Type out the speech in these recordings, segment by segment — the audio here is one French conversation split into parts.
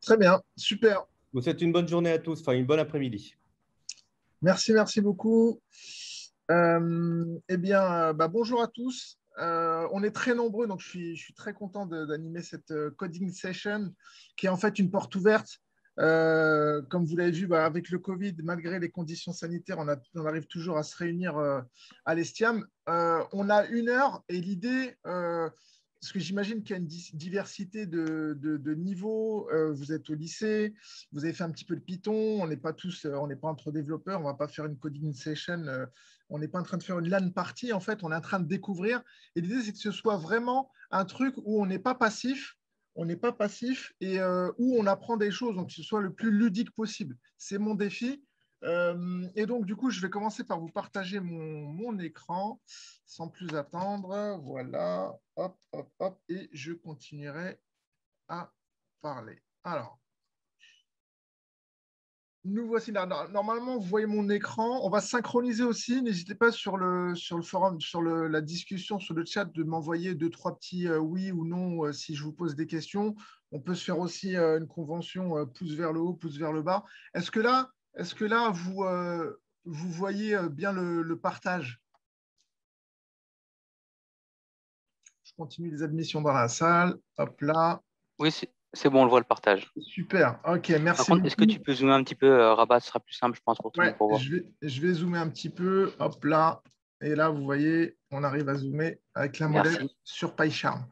Très bien, super. Je vous souhaite une bonne journée à tous, enfin une bonne après-midi. Merci beaucoup. Bonjour à tous. On est très nombreux, donc je suis très content d'animer cette coding session qui est en fait une porte ouverte. Comme vous l'avez vu, avec le Covid, malgré les conditions sanitaires, on arrive toujours à se réunir à l'Estiam. On a 1 heure et l'idée, parce que j'imagine qu'il y a une diversité de niveaux. Vous êtes au lycée, vous avez fait un petit peu de Python. On n'est pas tous, on n'est pas entre développeurs. On ne va pas faire une coding session. On n'est pas en train de faire une LAN party. En fait, on est en train de découvrir. Et l'idée, c'est que ce soit vraiment un truc où on n'est pas passif. On n'est pas passif et où on apprend des choses, donc que ce soit le plus ludique possible. C'est mon défi. Et donc, du coup, je vais commencer par vous partager mon écran sans plus attendre. Voilà, hop, hop, hop, et je continuerai à parler. Alors, nous voici là. Normalement, vous voyez mon écran. On va synchroniser aussi. N'hésitez pas sur le forum, la discussion, sur le chat, de m'envoyer 2, 3 petits oui ou non si je vous pose des questions. On peut se faire aussi une convention pouce vers le haut, pouce vers le bas. Est-ce que là vous voyez bien le partage? Je continue les admissions dans la salle. Hop là. Oui, c'est bon, on le voit le partage. Super. OK, Par merci contre, est-ce que beaucoup. tu peux zoomer un petit peu, Rabat, ce sera plus simple, je pense, pour tout le Ouais, monde pour voir. je vais zoomer un petit peu. Hop là. Et là, vous voyez, on arrive à zoomer avec la molette Merci. sur PyCharm.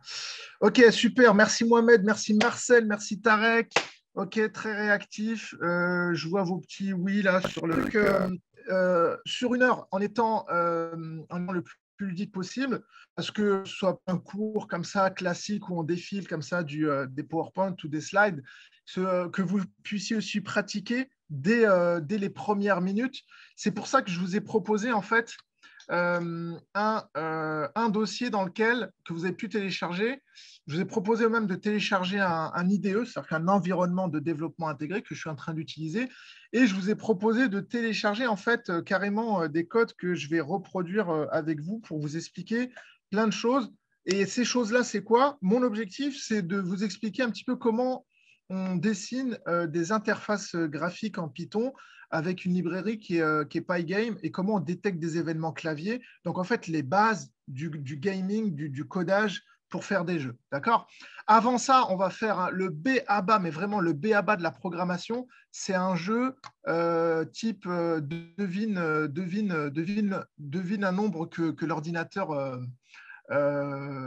OK, super. Merci Mohamed, merci Marcel, merci Tarek. OK, très réactif. Je vois vos petits oui là sur le sur 1 heure, en étant le plus ludique possible, parce que ce soit un cours comme ça, classique, où on défile comme ça des PowerPoint ou des slides, que vous puissiez aussi pratiquer dès les premières minutes. C'est pour ça que je vous ai proposé en fait un dossier dans lequel que vous avez pu télécharger. Je vous ai proposé même de télécharger un IDE, c'est-à-dire qu'un environnement de développement intégré que je suis en train d'utiliser, et je vous ai proposé de télécharger en fait carrément des codes que je vais reproduire avec vous pour vous expliquer plein de choses. Et ces choses-là, c'est quoi? Mon objectif, c'est de vous expliquer un petit peu comment on dessine des interfaces graphiques en Python avec une librairie qui est Pygame, et comment on détecte des événements clavier. Donc, en fait, les bases du gaming, du codage pour faire des jeux. D'accord? Avant ça, on va faire le B.A.B.A., mais vraiment le B.A.B.A. de la programmation. C'est un jeu type devine un nombre que l'ordinateur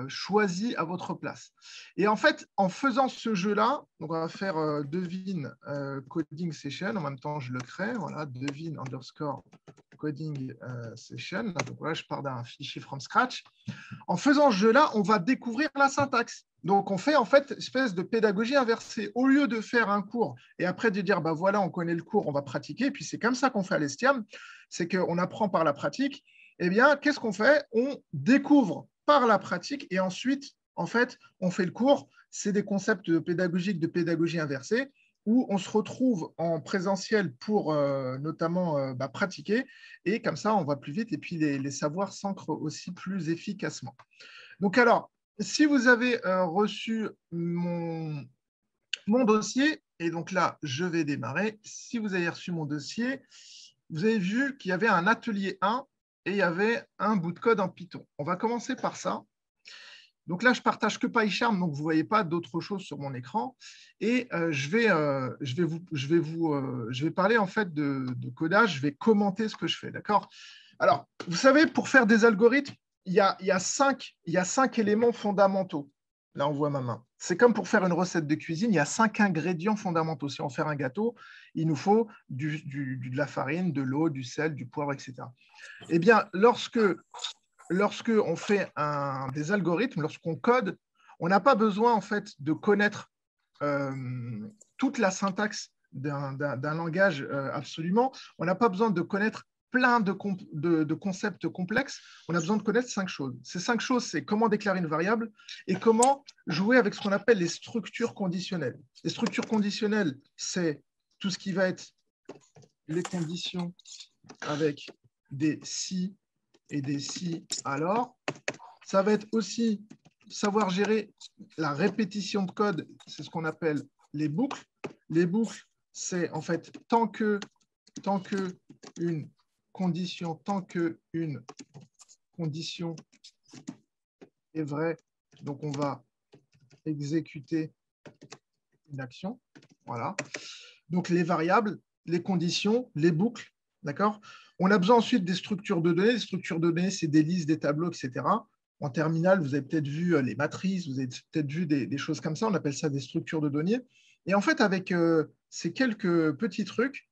choisi à votre place. Et en fait, en faisant ce jeu-là, donc on va faire devine coding session. En même temps, je le crée. Voilà, devine underscore coding session. Donc voilà, je pars d'un fichier from scratch. En faisant ce jeu-là, on va découvrir la syntaxe. Donc, on fait en fait une espèce de pédagogie inversée. Au lieu de faire un cours et après de dire, bah voilà, on connaît le cours, on va pratiquer, puis c'est comme ça qu'on fait à l'Estiam, c'est qu'on apprend par la pratique. Eh bien, qu'est-ce qu'on fait? On découvre par la pratique et ensuite, en fait, on fait le cours. C'est des concepts pédagogiques de pédagogie inversée où on se retrouve en présentiel pour notamment pratiquer, et comme ça, on va plus vite et puis les savoirs s'ancrent aussi plus efficacement. Donc alors, si vous avez reçu mon dossier, et donc là, je vais démarrer. Si vous avez reçu mon dossier, vous avez vu qu'il y avait un atelier 1 et il y avait un bout de code en Python. On va commencer par ça. Donc là, je partage que PyCharm, donc vous ne voyez pas d'autre chose sur mon écran. Et je vais parler en fait de codage, je vais commenter ce que je fais, d'accord? Alors, vous savez, pour faire des algorithmes, il y a 5 éléments fondamentaux. Là, on voit ma main. C'est comme pour faire une recette de cuisine, il y a 5 ingrédients fondamentaux. Si on veut faire un gâteau, il nous faut de la farine, de l'eau, du sel, du poivre, etc. Eh bien, lorsque on fait des algorithmes, lorsqu'on code, on n'a pas besoin en fait de connaître toute la syntaxe d'un langage absolument. On n'a pas besoin de connaître plein de concepts complexes. On a besoin de connaître 5 choses. Ces 5 choses, c'est comment déclarer une variable et comment jouer avec ce qu'on appelle les structures conditionnelles. Les structures conditionnelles, c'est tout ce qui va être les conditions avec des si et des si alors. Ça va être aussi savoir gérer la répétition de code, c'est ce qu'on appelle les boucles. Les boucles, c'est en fait tant que une condition est vraie, donc on va exécuter une action. Voilà. Donc les variables, les conditions, les boucles, d'accord? On a besoin ensuite des structures de données. Les structures de données, c'est des listes, des tableaux, etc. En terminale, vous avez peut-être vu les matrices, vous avez peut-être vu des choses comme ça. On appelle ça des structures de données. Et en fait, avec ces quelques petits trucs,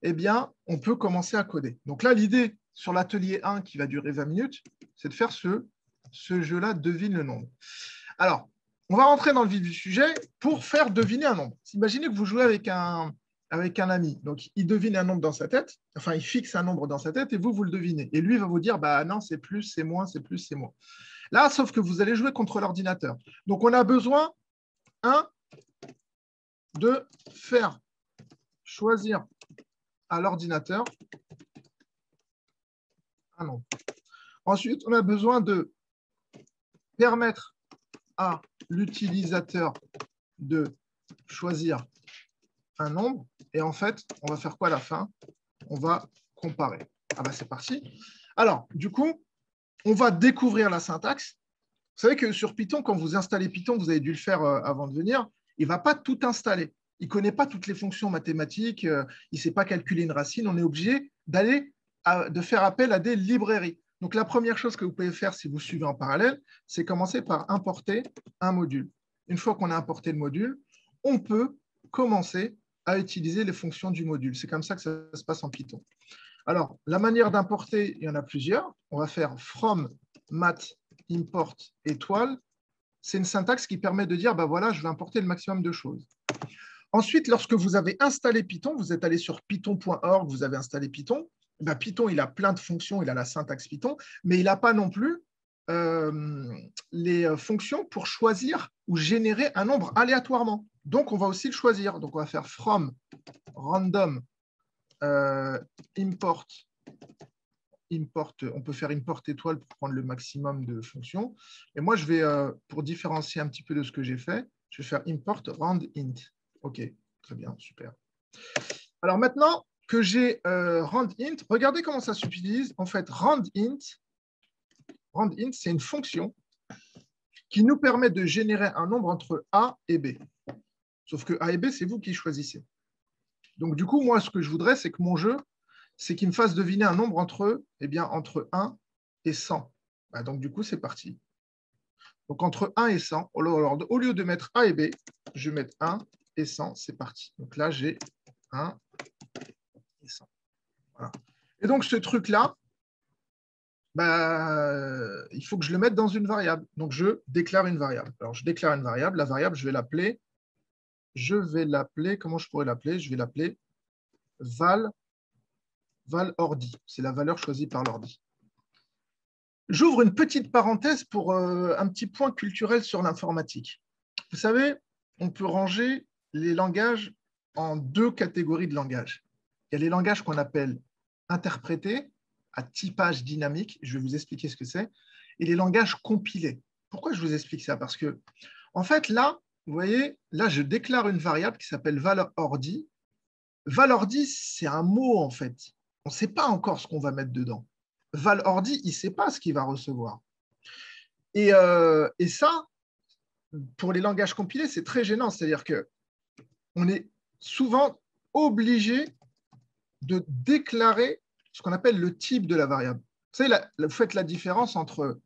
eh bien, on peut commencer à coder. Donc là, l'idée sur l'atelier 1 qui va durer 20 minutes, c'est de faire ce jeu-là, devine le nombre. Alors, on va rentrer dans le vif du sujet pour faire deviner un nombre. Imaginez que vous jouez avec un ami. Donc, il devine un nombre dans sa tête. Enfin, il fixe un nombre dans sa tête et vous le devinez. Et lui, il va vous dire, bah non, c'est plus, c'est moins, c'est plus, c'est moins. Là, sauf que vous allez jouer contre l'ordinateur. Donc, on a besoin, de faire choisir à l'ordinateur un nombre. Ensuite, on a besoin de permettre à l'utilisateur de choisir un nombre. Et en fait, on va faire quoi à la fin? On va comparer. Ah bah c'est parti. Alors, du coup, on va découvrir la syntaxe. Vous savez que sur Python, quand vous installez Python, vous avez dû le faire avant de venir, il ne va pas tout installer. Il ne connaît pas toutes les fonctions mathématiques, il ne sait pas calculer une racine. On est obligé de faire appel à des librairies. Donc, la première chose que vous pouvez faire si vous suivez en parallèle, c'est commencer par importer un module. Une fois qu'on a importé le module, on peut commencer à utiliser les fonctions du module. C'est comme ça que ça se passe en Python. Alors, la manière d'importer, il y en a plusieurs. On va faire from math import étoile. C'est une syntaxe qui permet de dire, ben voilà, je vais importer le maximum de choses. Ensuite, lorsque vous avez installé Python, vous êtes allé sur python.org, vous avez installé Python. Ben, Python, il a plein de fonctions, il a la syntaxe Python, mais il n'a pas non plus les fonctions pour choisir ou générer un nombre aléatoirement. Donc, on va aussi le choisir. Donc, on va faire from random import. On peut faire import étoile pour prendre le maximum de fonctions. Et moi, je vais, pour différencier un petit peu de ce que j'ai fait, je vais faire import rand int. OK, très bien, super. Alors maintenant que j'ai rand int, regardez comment ça s'utilise. En fait, rand int, c'est une fonction qui nous permet de générer un nombre entre A et B. Sauf que A et B, c'est vous qui choisissez. Donc, du coup, moi, ce que je voudrais, c'est que mon jeu, c'est qu'il me fasse deviner un nombre entre 1 et 100. Bah, donc, du coup, c'est parti. Donc, entre 1 et 100, au lieu de mettre A et B, je vais mettre 1 et 100. C'est parti. Donc là, j'ai 1 et 100. Voilà. Et donc, ce truc-là, bah, il faut que je le mette dans une variable. Donc, je déclare une variable. Alors, je déclare une variable. La variable, je vais l'appeler, comment je pourrais l'appeler? Je vais l'appeler val_ordi. C'est la valeur choisie par l'ordi. J'ouvre une petite parenthèse pour un petit point culturel sur l'informatique. Vous savez, on peut ranger les langages en deux catégories de langages. Il y a les langages qu'on appelle interprétés, à typage dynamique, je vais vous expliquer ce que c'est, et les langages compilés. Pourquoi je vous explique ça? Parce que, en fait, là, vous voyez, là, je déclare une variable qui s'appelle valOrdi. valOrdi, c'est un mot, en fait. On ne sait pas encore ce qu'on va mettre dedans. valOrdi, il ne sait pas ce qu'il va recevoir. Et ça, pour les langages compilés, c'est très gênant. C'est-à-dire qu'on est souvent obligé de déclarer ce qu'on appelle le type de la variable. Vous savez, vous faites la différence entre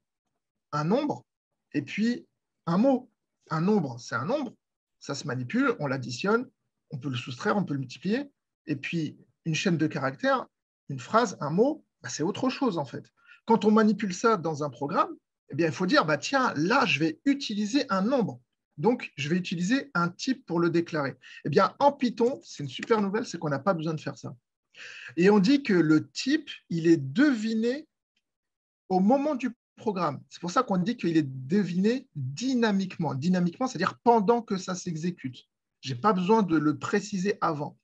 un nombre et puis un mot. Un nombre, c'est un nombre, ça se manipule, on l'additionne, on peut le soustraire, on peut le multiplier. Et puis, une chaîne de caractères, une phrase, un mot, bah, c'est autre chose en fait. Quand on manipule ça dans un programme, eh bien, il faut dire, bah, tiens, là, je vais utiliser un nombre. Donc, je vais utiliser un type pour le déclarer. Eh bien, en Python, c'est une super nouvelle, c'est qu'on n'a pas besoin de faire ça. Et on dit que le type, il est deviné au moment du programme. C'est pour ça qu'on dit qu'il est deviné dynamiquement. Dynamiquement, c'est-à-dire pendant que ça s'exécute. Je n'ai pas besoin de le préciser avant.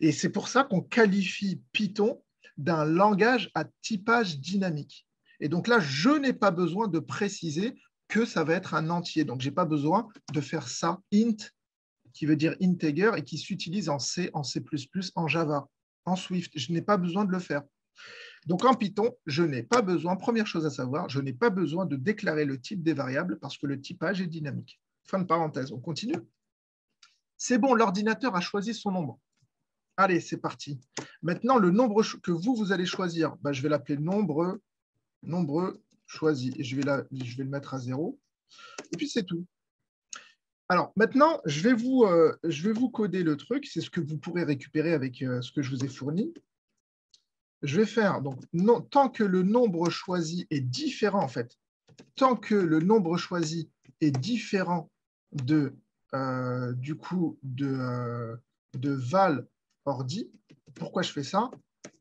Et c'est pour ça qu'on qualifie Python d'un langage à typage dynamique. Et donc là, je n'ai pas besoin de préciser que ça va être un entier. Donc, je n'ai pas besoin de faire ça int qui veut dire integer et qui s'utilise en C, en C++, en Java, en Swift. Je n'ai pas besoin de le faire. Donc en Python, je n'ai pas besoin, première chose à savoir, je n'ai pas besoin de déclarer le type des variables parce que le typage est dynamique. Fin de parenthèse, on continue. C'est bon, l'ordinateur a choisi son nombre. Allez, c'est parti. Maintenant, le nombre que vous allez choisir, je vais l'appeler nombre choisi et je vais le mettre à 0. Et puis c'est tout. Alors maintenant, je vais vous coder le truc. C'est ce que vous pourrez récupérer avec ce que je vous ai fourni. Je vais faire, donc, tant que le nombre choisi est différent, en fait, tant que le nombre choisi est différent de val ordi, pourquoi je fais ça?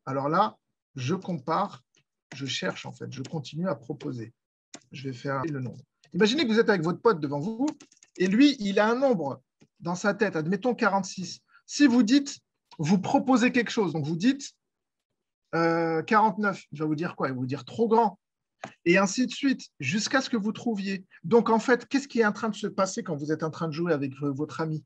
Alors là, je compare, je cherche, en fait, je continue à proposer. Je vais faire le nombre. Imaginez que vous êtes avec votre pote devant vous, et lui, il a un nombre dans sa tête, admettons 46. Si vous dites, vous proposez quelque chose, donc vous dites 49, il va vous dire quoi? Il va vous dire trop grand. Et ainsi de suite, jusqu'à ce que vous trouviez. Donc, en fait, qu'est-ce qui est en train de se passer quand vous êtes en train de jouer avec votre ami?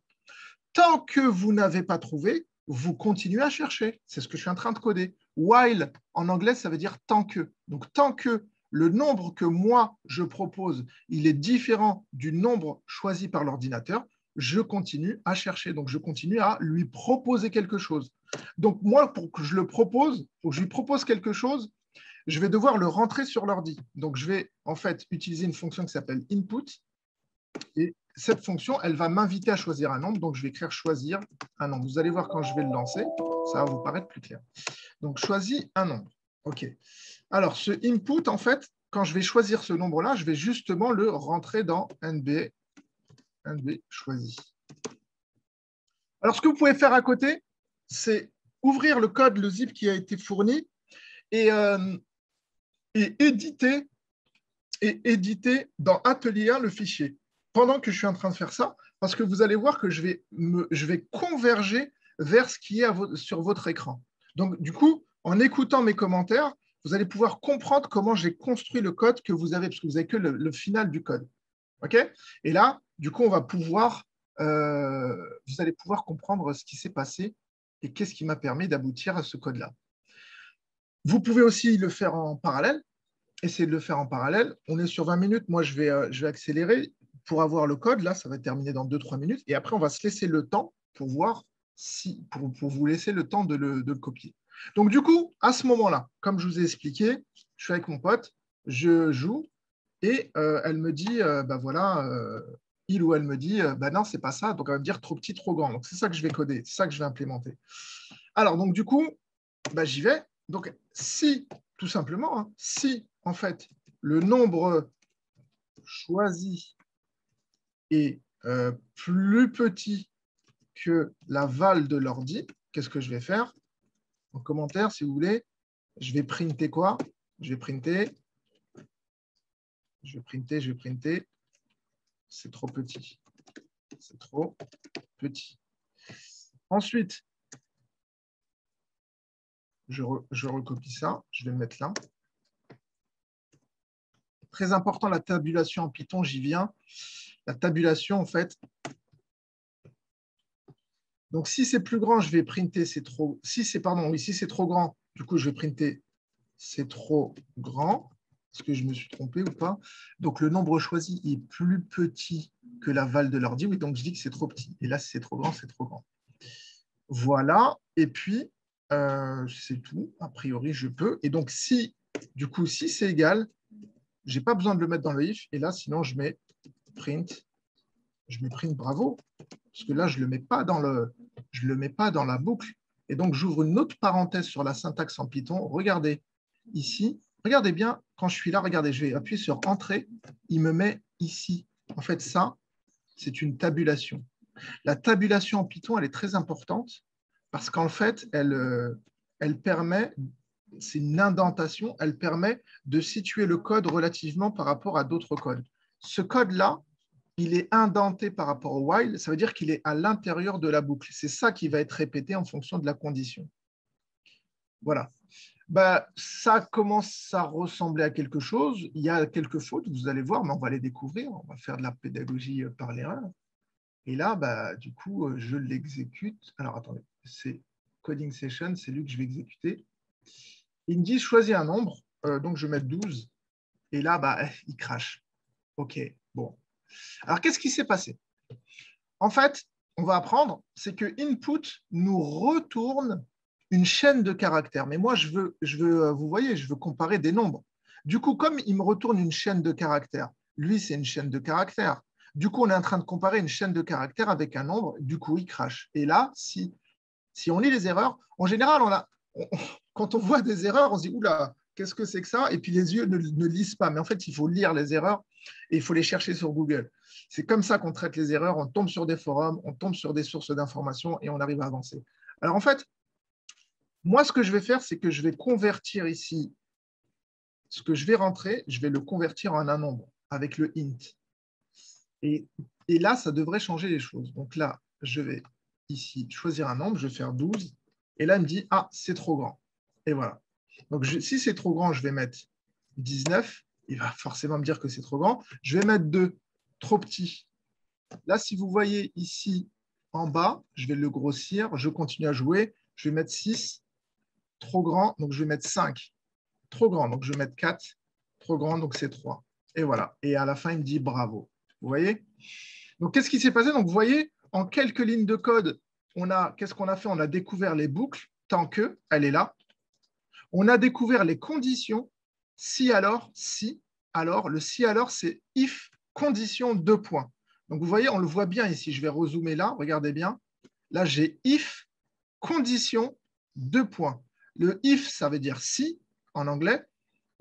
Tant que vous n'avez pas trouvé, vous continuez à chercher. C'est ce que je suis en train de coder. While, en anglais, ça veut dire tant que. Donc, tant que le nombre que moi, je propose, il est différent du nombre choisi par l'ordinateur, je continue à chercher. Donc, je continue à lui proposer quelque chose. Donc, moi, pour que je le propose, pour que je lui propose quelque chose, je vais devoir le rentrer sur l'ordi. Donc, je vais en fait utiliser une fonction qui s'appelle input. Et cette fonction, elle va m'inviter à choisir un nombre. Donc, je vais écrire choisir un nombre. Vous allez voir quand je vais le lancer, ça va vous paraître plus clair. Donc, choisis un nombre. OK. Alors, ce input, en fait, quand je vais choisir ce nombre-là, je vais justement le rentrer dans NB choisi. Alors, ce que vous pouvez faire à côté, c'est ouvrir le code, le zip qui a été fourni et éditer dans Atelier 1 le fichier. Pendant que je suis en train de faire ça, parce que vous allez voir que je vais converger vers ce qui est sur votre écran. Donc, du coup, en écoutant mes commentaires, vous allez pouvoir comprendre comment j'ai construit le code que vous avez, parce que vous n'avez que le final du code. OK? Et là, du coup, vous allez pouvoir comprendre ce qui s'est passé et qu'est-ce qui m'a permis d'aboutir à ce code-là. Vous pouvez aussi le faire en parallèle. Essayez de le faire en parallèle. On est sur 20 minutes. Moi, je vais accélérer pour avoir le code. Là, ça va terminer dans 2-3 minutes. Et après, on va se laisser le temps pour voir pour vous laisser le temps de le copier. Donc, du coup, à ce moment-là, comme je vous ai expliqué, je suis avec mon pote, je joue et elle me dit, il ou elle me dit, non, c'est pas ça. Donc, elle va me dire trop petit, trop grand. Donc, c'est ça que je vais coder, c'est ça que je vais implémenter. Alors, donc, du coup, j'y vais. Donc, si, tout simplement, hein, si, en fait, le nombre choisi est plus petit que la val de l'ordi, qu'est-ce que je vais faire? En commentaire, si vous voulez, je vais printer quoi? Je vais printer. C'est trop petit. C'est trop petit. Ensuite, je recopie ça. Je vais le mettre là. Très important, la tabulation en Python, j'y viens. La tabulation, en fait. Donc, si c'est plus grand, je vais printer c'est trop. Si c'est trop grand, du coup, je vais printer c'est trop grand. Est-ce que je me suis trompé ou pas? Donc, le nombre choisi est plus petit que la val de l'ordi. Oui, donc je dis que c'est trop petit. Et là, si c'est trop grand, c'est trop grand. Voilà. Et puis, c'est tout. A priori, je peux. Et donc, si c'est égal, je n'ai pas besoin de le mettre dans le if. Et là, sinon, je mets print. Je mets print bravo. Parce que là, je ne le mets pas dans la boucle. Et donc, j'ouvre une autre parenthèse sur la syntaxe en Python. Regardez ici. Regardez bien, quand je suis là, regardez, je vais appuyer sur Entrée. Il me met ici. En fait, ça, c'est une tabulation. La tabulation en Python, elle est très importante parce qu'en fait, elle permet, c'est une indentation, elle permet de situer le code relativement par rapport à d'autres codes. Ce code-là, il est indenté par rapport au while, ça veut dire qu'il est à l'intérieur de la boucle. C'est ça qui va être répété en fonction de la condition. Voilà. Ça commence à ressembler à quelque chose. Il y a quelques fautes, vous allez voir, mais on va les découvrir. On va faire de la pédagogie par l'erreur. Et là, bah, du coup, je l'exécute. Alors, attendez, c'est coding session, c'est lui que je vais exécuter. Il me dit choisis un nombre, donc je vais mettre 12. Et là, bah, il crache. OK, bon. Alors, qu'est-ce qui s'est passé? En fait, on va apprendre, c'est que input nous retourne une chaîne de caractères. Mais moi, vous voyez, je veux comparer des nombres. Du coup, comme il me retourne une chaîne de caractères, lui, c'est une chaîne de caractères. Du coup, on est en train de comparer une chaîne de caractères avec un nombre. Du coup, il crache. Et là, si on lit les erreurs, en général, quand on voit des erreurs, on se dit, oula, qu'est-ce que c'est que ça? Et puis les yeux ne lisent pas. Mais en fait, il faut lire les erreurs et il faut les chercher sur Google. C'est comme ça qu'on traite les erreurs. On tombe sur des forums, on tombe sur des sources d'informations et on arrive à avancer. Alors en fait, moi, ce que je vais faire, c'est que je vais convertir ici ce que je vais rentrer, je vais le convertir en un nombre avec le int. Et là, ça devrait changer les choses. Donc là, je vais ici choisir un nombre, je vais faire 12. Et là, il me dit, ah, c'est trop grand. Et voilà. Donc, si c'est trop grand, je vais mettre 19. Il va forcément me dire que c'est trop grand. Je vais mettre 2, trop petit. Là, si vous voyez ici en bas, je vais le grossir. Je continue à jouer. Je vais mettre 6, trop grand. Donc, je vais mettre 5, trop grand. Donc, je vais mettre 4, trop grand. Donc, c'est 3. Et voilà. Et à la fin, il me dit bravo. Vous voyez? Donc, qu'est-ce qui s'est passé? Donc, vous voyez, en quelques lignes de code, qu'est-ce qu'on a fait? On a découvert les boucles, tant que, elle est là. On a découvert les conditions, si alors, si alors. Le si alors, c'est if, condition, 2 points. Donc, vous voyez, on le voit bien ici. Je vais rezoomer là, regardez bien. Là, j'ai if, condition, 2 points. Le if, ça veut dire si, en anglais.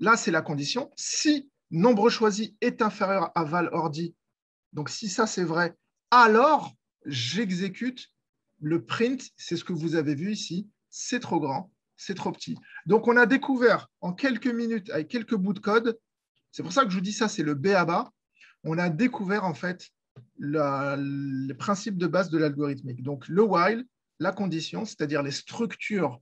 Là, c'est la condition. Si nombre choisi est inférieur à val ordi, donc si ça c'est vrai, alors j'exécute le print, c'est ce que vous avez vu ici, c'est trop grand, c'est trop petit. Donc on a découvert en quelques minutes, avec quelques bouts de code, c'est pour ça que je vous dis ça, c'est le b.a.-ba, on a découvert en fait les principes de base de l'algorithmique. Donc le while, la condition, c'est-à-dire les structures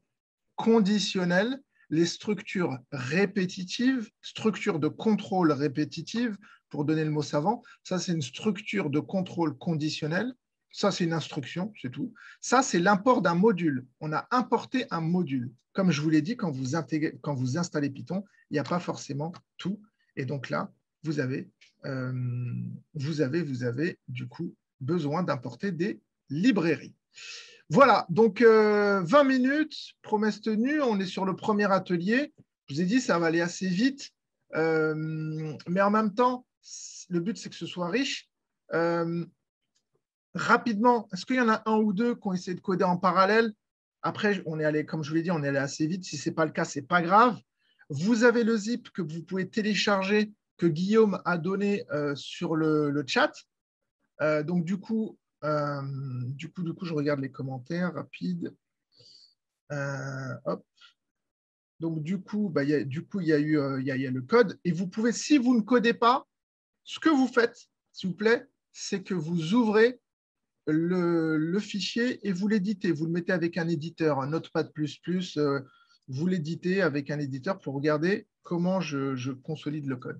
conditionnelles, les structures répétitives, structures de contrôle répétitive, pour donner le mot savant. Ça, c'est une structure de contrôle conditionnel. Ça, c'est une instruction, c'est tout. Ça, c'est l'import d'un module. On a importé un module. Comme je vous l'ai dit, quand vous installez Python, il n'y a pas forcément tout. Et donc là, vous avez du coup besoin d'importer des librairies. Voilà, donc 20 minutes, promesse tenue, on est sur le premier atelier. Je vous ai dit, ça va aller assez vite, mais en même temps, le but, c'est que ce soit riche. Rapidement, est-ce qu'il y en a un ou deux qui ont essayé de coder en parallèle? Après, on est allé, comme je vous l'ai dit, on est allé assez vite. Si ce n'est pas le cas, ce n'est pas grave. Vous avez le zip que vous pouvez télécharger, que Guillaume a donné sur le chat. Donc, du coup, je regarde les commentaires rapides. Hop. Donc, du coup, il y a le code. Et vous pouvez, si vous ne codez pas, ce que vous faites, s'il vous plaît, c'est que vous ouvrez le fichier et vous l'éditez. Vous le mettez avec un éditeur, un Notepad++. Vous l'éditez avec un éditeur pour regarder comment je consolide le code.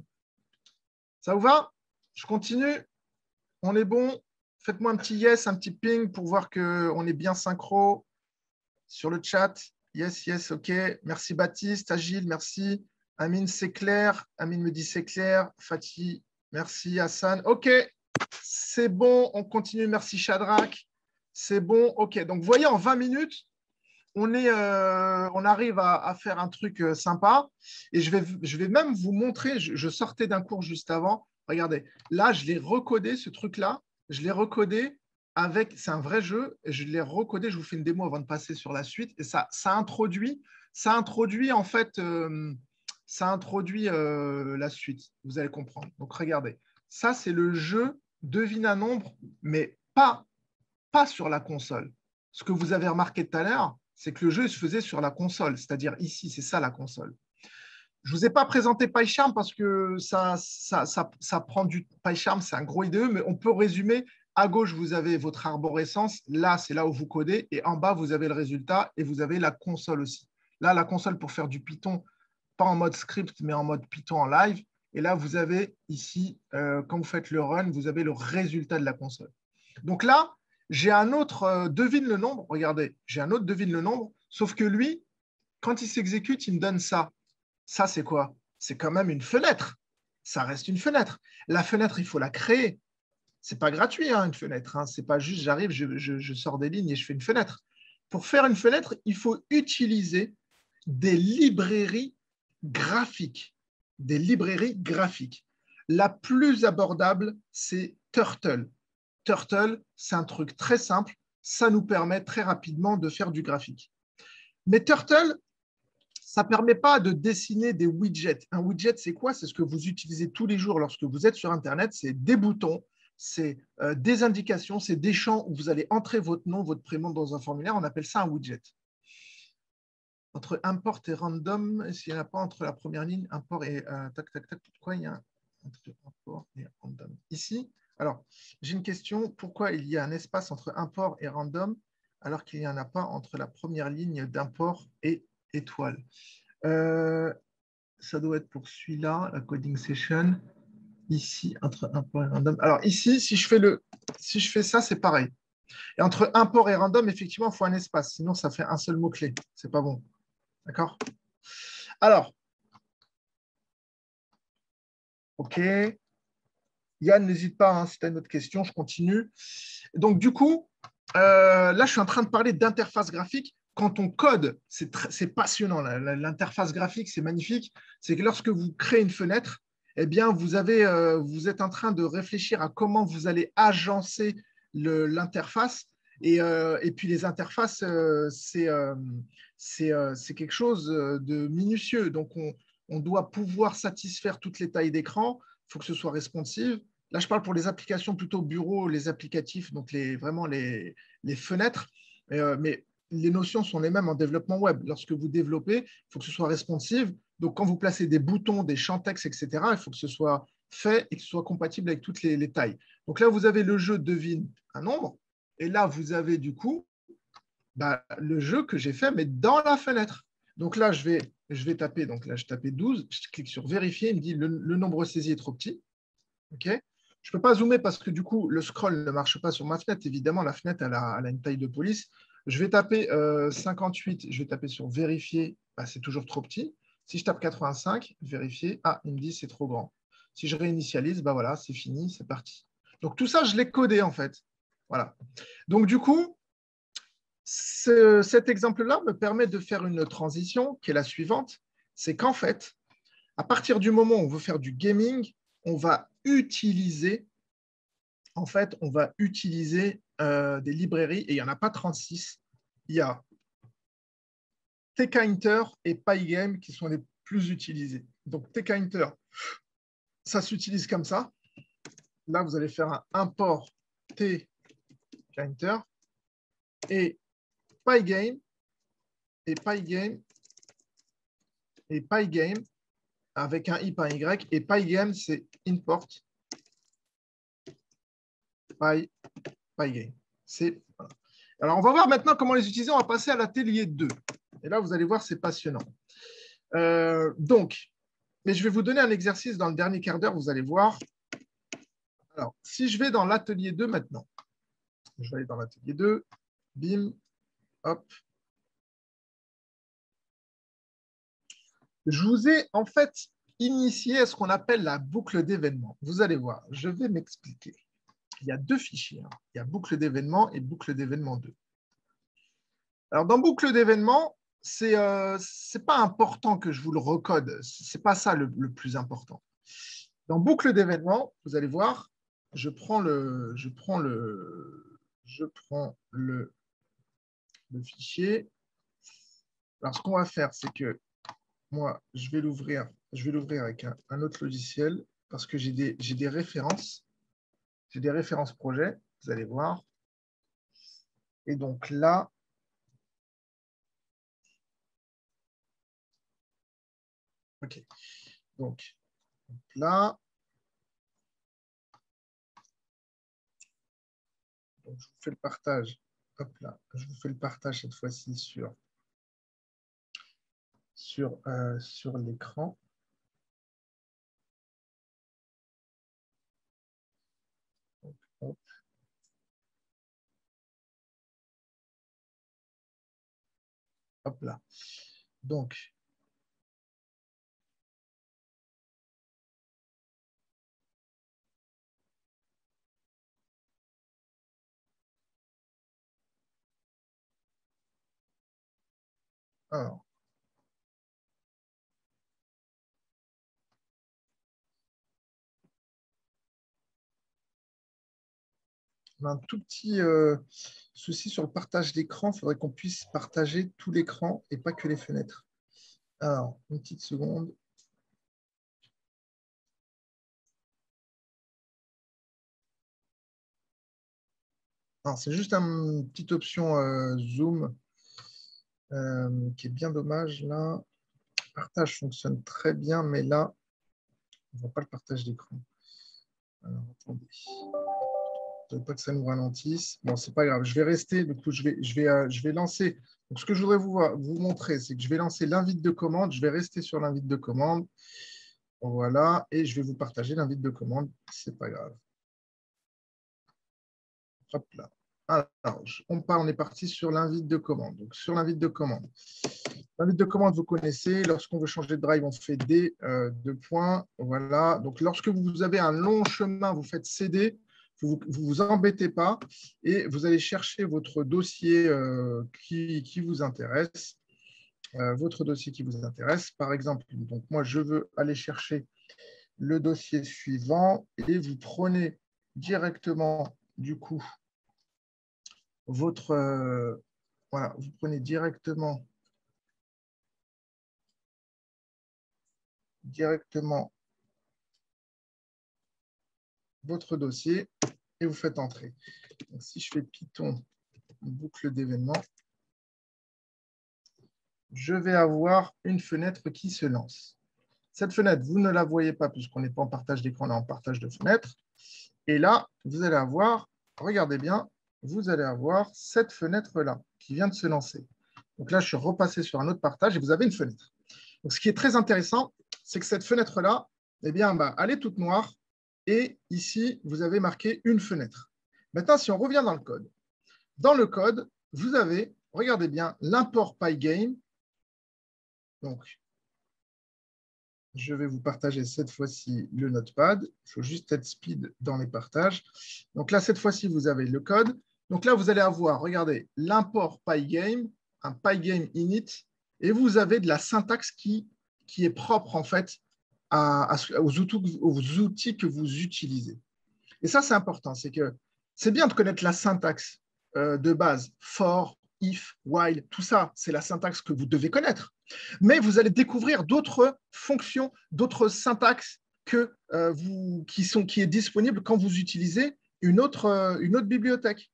Ça vous va? Je continue? On est bon? Faites-moi un petit yes, un petit ping pour voir qu'on est bien synchro sur le chat. Yes, yes, OK. Merci Baptiste, Agile, merci. Amine, c'est clair. Amine me dit c'est clair. Fatih, merci. Hassan, OK. C'est bon, on continue. Merci Shadrach. C'est bon, OK. Donc, vous voyez, en 20 minutes, on arrive à faire un truc sympa. Et je vais même vous montrer, je sortais d'un cours juste avant. Regardez, là, je l'ai recodé, ce truc-là. Je l'ai recodé c'est un vrai jeu. Je l'ai recodé, je vous fais une démo avant de passer sur la suite. Et ça introduit en fait, la suite. Vous allez comprendre. Donc, regardez. Ça, c'est le jeu devine un nombre, mais pas sur la console. Ce que vous avez remarqué tout à l'heure, c'est que le jeu se faisait sur la console, c'est-à-dire ici, c'est ça la console. Je ne vous ai pas présenté PyCharm parce que ça prend du PyCharm, c'est un gros IDE, mais on peut résumer. À gauche, vous avez votre arborescence. Là, c'est là où vous codez. Et en bas, vous avez le résultat et vous avez la console aussi. Là, la console pour faire du Python, pas en mode script, mais en mode Python en live. Et là, vous avez ici, quand vous faites le run, vous avez le résultat de la console. Donc là, j'ai un autre devine le nombre. Regardez, j'ai un autre devine le nombre, sauf que lui, quand il s'exécute, il me donne ça. Ça, c'est quoi? C'est quand même une fenêtre. Ça reste une fenêtre. La fenêtre, il faut la créer. C'est pas gratuit, hein, une fenêtre. Hein. C'est pas juste j'arrive, je sors des lignes et je fais une fenêtre. Pour faire une fenêtre, il faut utiliser des librairies graphiques. Des librairies graphiques. La plus abordable, c'est Turtle. Turtle, c'est un truc très simple. Ça nous permet très rapidement de faire du graphique. Mais Turtle, ça ne permet pas de dessiner des widgets. Un widget, c'est quoi? C'est ce que vous utilisez tous les jours lorsque vous êtes sur Internet. C'est des boutons, c'est des indications, c'est des champs où vous allez entrer votre nom, votre prénom dans un formulaire. On appelle ça un widget. Entre import et random, s'il n'y en a pas entre la première ligne, import et tac, tac, tac, pourquoi il y a entre import et random? Ici, alors, j'ai une question. Pourquoi il y a un espace entre import et random alors qu'il n'y en a pas entre la première ligne d'import et étoile? Ça doit être pour celui-là, la coding session. Ici, entre import et random. Alors ici, si je fais ça, c'est pareil. Et entre import et random, effectivement, il faut un espace. Sinon, ça fait un seul mot-clé. C'est pas bon. D'accord? Alors, OK. Yann, n'hésite pas, hein, si tu as une autre question, je continue. Donc, du coup, là, je suis en train de parler d'interface graphique. Quand on code, c'est passionnant. L'interface graphique, c'est magnifique. C'est que lorsque vous créez une fenêtre, eh bien, vous êtes en train de réfléchir à comment vous allez agencer l'interface. Et puis, les interfaces, c'est quelque chose de minutieux. Donc, on doit pouvoir satisfaire toutes les tailles d'écran. Il faut que ce soit responsive. Là, je parle pour les applications plutôt bureau, les applicatifs, donc vraiment les fenêtres. Mais les notions sont les mêmes en développement web. Lorsque vous développez, il faut que ce soit responsive. Donc, quand vous placez des boutons, des champs texte, etc., il faut que ce soit fait et que ce soit compatible avec toutes les tailles. Donc là, vous avez le jeu devine un nombre. Et là, vous avez du coup le jeu que j'ai fait, mais dans la fenêtre. Donc là, je vais taper. Donc là, je tapais 12. Je clique sur vérifier. Il me dit le nombre saisi est trop petit. OK. Je ne peux pas zoomer parce que du coup, le scroll ne marche pas sur ma fenêtre. Évidemment, la fenêtre, elle a une taille de police. Je vais taper 58, je vais taper sur vérifier, c'est toujours trop petit. Si je tape 85, vérifier, il me dit c'est trop grand. Si je réinitialise, voilà, c'est fini, c'est parti. Donc tout ça, je l'ai codé en fait. Voilà. Donc du coup, cet exemple-là me permet de faire une transition qui est la suivante. C'est qu'en fait, à partir du moment où on veut faire du gaming, on va utiliser des librairies, et il n'y en a pas 36. Il y a TKinter et Pygame qui sont les plus utilisés. Donc TKinter, ça s'utilise comme ça. Là, vous allez faire un import TKinter et Pygame avec un i pas un y, et Pygame, c'est import Pygame. Voilà. Alors, on va voir maintenant comment les utiliser. On va passer à l'atelier 2. Et là, vous allez voir, c'est passionnant. Mais je vais vous donner un exercice dans le dernier quart d'heure, vous allez voir. Alors, si je vais dans l'atelier 2 maintenant, je vais aller dans l'atelier 2, bim, hop. Je vous ai en fait initié à ce qu'on appelle la boucle d'événements. Vous allez voir, je vais m'expliquer. Il y a deux fichiers. Il y a boucle d'événements et boucle d'événements 2. Alors, dans boucle d'événements, c'est pas important que je vous le recode. C'est pas ça le plus important. Dans boucle d'événements, vous allez voir, je prends le fichier. Alors, ce qu'on va faire, c'est que moi, je vais l'ouvrir avec un autre logiciel parce que j'ai des références. J'ai des références projets, vous allez voir. Et donc là, OK. Donc là, je vous fais le partage. Hop là, je vous fais le partage cette fois-ci sur l'écran. Hop. Hop là. Donc, alors, on a un tout petit souci sur le partage d'écran. Il faudrait qu'on puisse partager tout l'écran et pas que les fenêtres. Alors, une petite seconde. C'est juste une petite option Zoom qui est bien dommage. Là, le partage fonctionne très bien, mais là, on ne voit pas le partage d'écran. Alors, attendez. Je ne veux pas que ça nous ralentisse. Bon, c'est pas grave. Je vais rester. Du coup, je vais lancer. Donc, ce que je voudrais vous montrer, c'est que je vais lancer l'invite de commande. Je vais rester sur l'invite de commande. Voilà. Et je vais vous partager l'invite de commande. C'est pas grave. Hop là. Alors, on est parti sur l'invite de commande. Donc, sur l'invite de commande. L'invite de commande, vous connaissez. Lorsqu'on veut changer de drive, on fait D, 2 points. Voilà. Donc, lorsque vous avez un long chemin, vous faites CD. Vous ne vous embêtez pas et vous allez chercher votre dossier qui vous intéresse. Votre dossier qui vous intéresse. Par exemple, donc moi, je veux aller chercher le dossier suivant et vous prenez directement, du coup, voilà, vous prenez directement votre dossier et vous faites entrer. Donc, si je fais Python boucle d'événements, je vais avoir une fenêtre qui se lance. Cette fenêtre, vous ne la voyez pas puisqu'on n'est pas en partage d'écran, on est en partage de fenêtre. Et là, vous allez avoir, regardez bien, vous allez avoir cette fenêtre-là qui vient de se lancer. Donc là, je suis repassé sur un autre partage et vous avez une fenêtre. Donc, ce qui est très intéressant, c'est que cette fenêtre-là, eh bien, elle est toute noire. Et ici, vous avez marqué une fenêtre. Maintenant, si on revient dans le code, vous avez, regardez bien, l'import Pygame. Donc, je vais vous partager cette fois-ci le notepad. Il faut juste être speed dans les partages. Donc là, cette fois-ci, vous avez le code. Donc là, vous allez avoir, regardez, l'import Pygame, un Pygame init, et vous avez de la syntaxe qui est propre en fait aux outils que vous utilisez. Et ça, c'est important. C'est bien de connaître la syntaxe de base, for, if, while, tout ça, c'est la syntaxe que vous devez connaître. Mais vous allez découvrir d'autres fonctions, d'autres syntaxes qui est disponible quand vous utilisez une autre bibliothèque.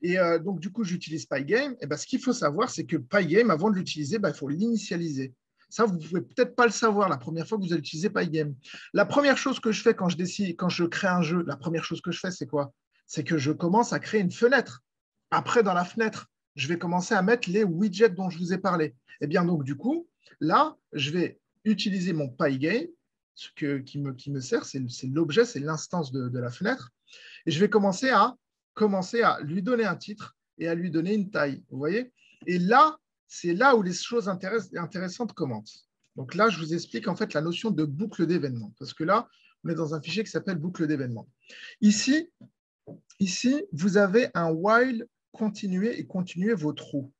Et donc, du coup, j'utilise Pygame. Et ce qu'il faut savoir, c'est que Pygame, avant de l'utiliser, il faut l'initialiser. Ça, vous ne pouvez peut-être pas le savoir la première fois que vous allez utiliser Pygame. La première chose que je fais quand je crée un jeu, la première chose que je fais, c'est quoi? C'est que je commence à créer une fenêtre. Après, dans la fenêtre, je vais commencer à mettre les widgets dont je vous ai parlé. Et bien donc, du coup, là, je vais utiliser mon Pygame, qui me sert, c'est l'objet, c'est l'instance de la fenêtre. Et je vais commencer à lui donner un titre et à lui donner une taille. Vous voyez? Et là, c'est là où les choses intéressantes commencent. Donc là, je vous explique en fait la notion de boucle d'événements. Parce que là, on est dans un fichier qui s'appelle boucle d'événements. Ici, vous avez un while continuer et continuer vos trous.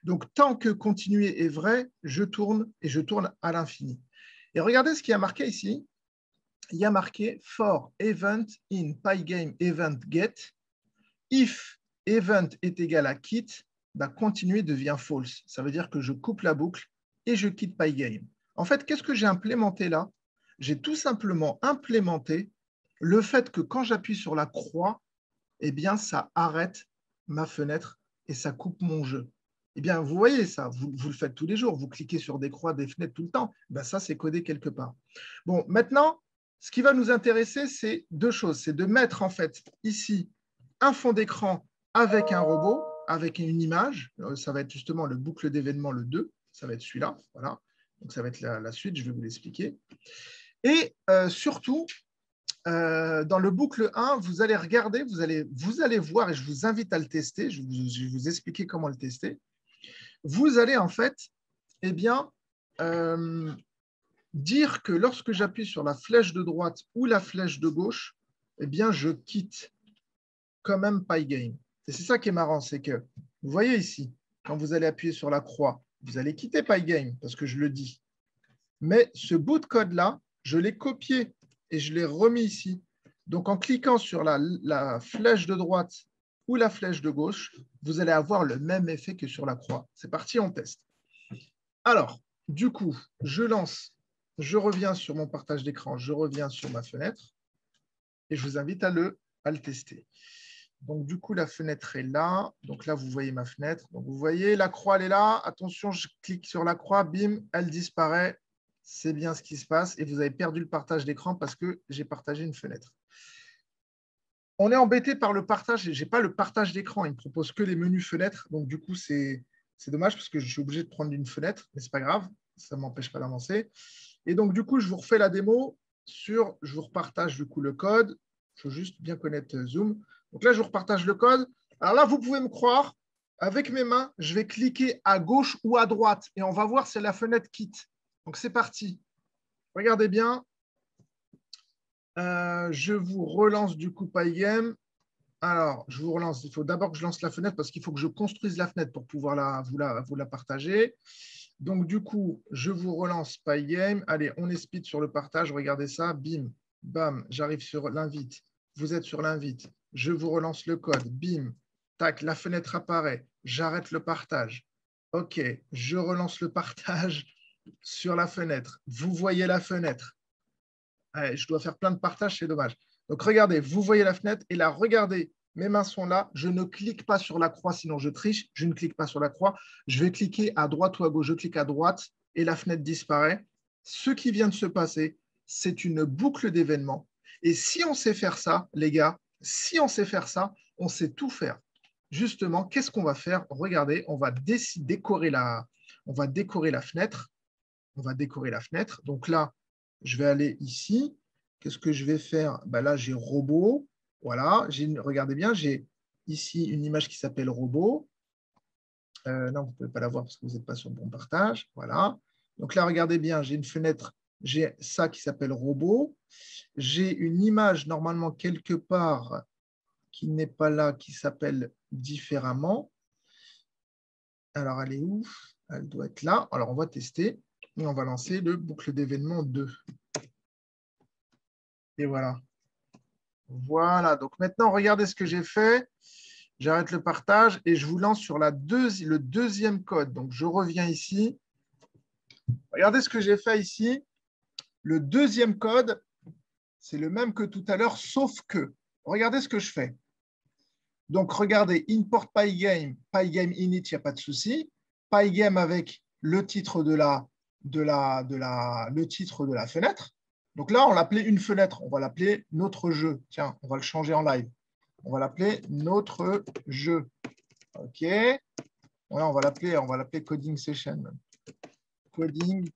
Donc, tant que continuer est vrai, je tourne et je tourne à l'infini. Et regardez ce qui a marqué ici. Il y a marqué for event in Pygame event get. If event est égal à quit, continuer devient false. Ça veut dire que je coupe la boucle et je quitte Pygame. En fait, qu'est-ce que j'ai implémenté là? J'ai tout simplement implémenté le fait que quand j'appuie sur la croix, eh bien, ça arrête ma fenêtre et ça coupe mon jeu. Eh bien, vous voyez ça, vous le faites tous les jours, vous cliquez sur des croix, des fenêtres tout le temps. Ça, c'est codé quelque part. Bon, maintenant, ce qui va nous intéresser, c'est deux choses. C'est de mettre en fait ici un fond d'écran avec un robot, avec une image. Ça va être justement le boucle d'événement, le 2. Ça va être celui-là. Voilà. Donc, ça va être la suite. Je vais vous l'expliquer. Et surtout, dans le boucle 1, vous allez regarder, vous allez voir, et je vous invite à le tester. Je vais vous expliquer comment le tester. vous allez en fait, eh bien, dire que lorsque j'appuie sur la flèche de droite ou la flèche de gauche, eh bien, je quitte quand même Pygame. Et c'est ça qui est marrant, c'est que vous voyez ici, quand vous allez appuyer sur la croix, vous allez quitter Pygame parce que je le dis. Mais ce bout de code-là, je l'ai copié et je l'ai remis ici. Donc, en cliquant sur la flèche de droite ou la flèche de gauche, vous allez avoir le même effet que sur la croix. C'est parti, on teste. Alors, du coup, je lance, je reviens sur mon partage d'écran, je reviens sur ma fenêtre et je vous invite à le tester. Donc, du coup, la fenêtre est là. Donc là, vous voyez ma fenêtre. Donc, vous voyez, la croix, elle est là. Attention, je clique sur la croix, bim, elle disparaît. C'est bien ce qui se passe. Et vous avez perdu le partage d'écran parce que j'ai partagé une fenêtre. On est embêté par le partage. Je n'ai pas le partage d'écran. Il ne me propose que les menus fenêtres. Donc, du coup, c'est dommage parce que je suis obligé de prendre une fenêtre. Mais ce n'est pas grave. Ça ne m'empêche pas d'avancer. Et donc, du coup, je vous refais la démo sur… Je vous repartage du coup le code. Il faut juste bien connaître Zoom. Donc là, je vous repartage le code. Alors là, vous pouvez me croire, avec mes mains, je vais cliquer à gauche ou à droite et on va voir si la fenêtre quitte. Donc, c'est parti. Regardez bien. Je vous relance du coup Pygame. Alors, je vous relance. Il faut d'abord que je lance la fenêtre parce qu'il faut que je construise la fenêtre pour pouvoir vous la partager. Donc, du coup, je vous relance Pygame. Allez, on est speed sur le partage. Regardez ça. Bim, bam, j'arrive sur l'invite. Vous êtes sur l'invite. Je vous relance le code. Bim, tac, la fenêtre apparaît. J'arrête le partage. OK, je relance le partage sur la fenêtre. Vous voyez la fenêtre. Allez, je dois faire plein de partages, c'est dommage. Donc, regardez, vous voyez la fenêtre. Et là, regardez, mes mains sont là. Je ne clique pas sur la croix, sinon je triche. Je ne clique pas sur la croix. Je vais cliquer à droite ou à gauche. Je clique à droite et la fenêtre disparaît. Ce qui vient de se passer, c'est une boucle d'événements. Et si on sait faire ça, les gars, si on sait faire ça, on sait tout faire. Justement, qu'est-ce qu'on va faire? Regardez, on va décorer la fenêtre. On va décorer la fenêtre. Donc là, je vais aller ici. Qu'est-ce que je vais faire? Ben là, j'ai robot. Voilà. Regardez bien, j'ai ici une image qui s'appelle robot. Non, vous ne pouvez pas la voir parce que vous n'êtes pas sur le bon partage. Voilà. Donc là, regardez bien, j'ai une fenêtre, j'ai ça qui s'appelle robot. J'ai une image normalement quelque part qui n'est pas là, qui s'appelle différemment. Alors, elle est où? Elle doit être là. Alors, on va tester et on va lancer le boucle d'événements 2. Et voilà. Voilà. Donc maintenant, regardez ce que j'ai fait. J'arrête le partage et je vous lance sur le deuxième code. Donc, je reviens ici. Regardez ce que j'ai fait ici. Le deuxième code, c'est le même que tout à l'heure, sauf que, regardez ce que je fais. Donc, regardez, import Pygame, Pygame init, il n'y a pas de souci. Pygame avec le titre le titre de la fenêtre. Donc là, on l'appelait une fenêtre. On va l'appeler notre jeu. Tiens, on va le changer en live. On va l'appeler notre jeu. OK. Ouais, on va l'appeler Coding Session. Coding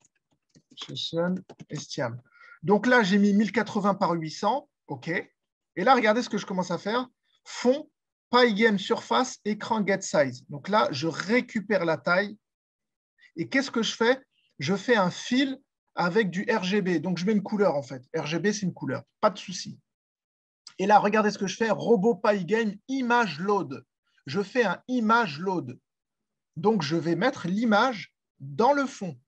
Session Estiam. Donc là, j'ai mis 1080 par 800. OK. Et là, regardez ce que je commence à faire. Fond, Pygame surface, écran get size. Donc là, je récupère la taille. Et qu'est-ce que je fais? Je fais un fil avec du RGB. Donc, je mets une couleur, en fait. RGB, c'est une couleur. Pas de souci. Et là, regardez ce que je fais. Robot Pygame, image load. Je fais un image load. Donc, je vais mettre l'image dans le fond.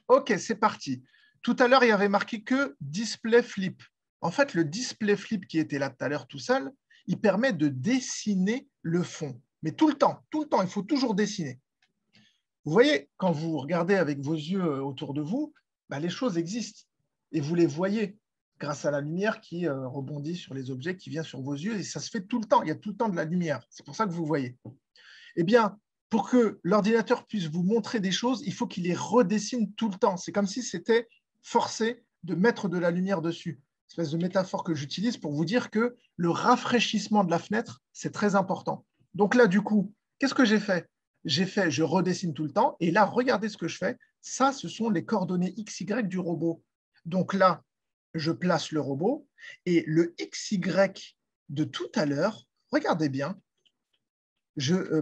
OK, c'est parti. Tout à l'heure, il y avait marqué que display flip. En fait, le display flip qui était là tout à l'heure tout seul, il permet de dessiner le fond. Mais tout le temps, il faut toujours dessiner. Vous voyez, quand vous regardez avec vos yeux autour de vous, bah, les choses existent et vous les voyez grâce à la lumière qui rebondit sur les objets, qui vient sur vos yeux et ça se fait tout le temps. Il y a tout le temps de la lumière. C'est pour ça que vous voyez. Eh bien, pour que l'ordinateur puisse vous montrer des choses, il faut qu'il les redessine tout le temps. C'est comme si c'était forcé de mettre de la lumière dessus. Une espèce de métaphore que j'utilise pour vous dire que le rafraîchissement de la fenêtre, c'est très important. Donc là, du coup, qu'est-ce que j'ai fait? Je redessine tout le temps. Et là, regardez ce que je fais. Ça, ce sont les coordonnées XY du robot. Donc là, je place le robot. Et le XY de tout à l'heure, regardez bien,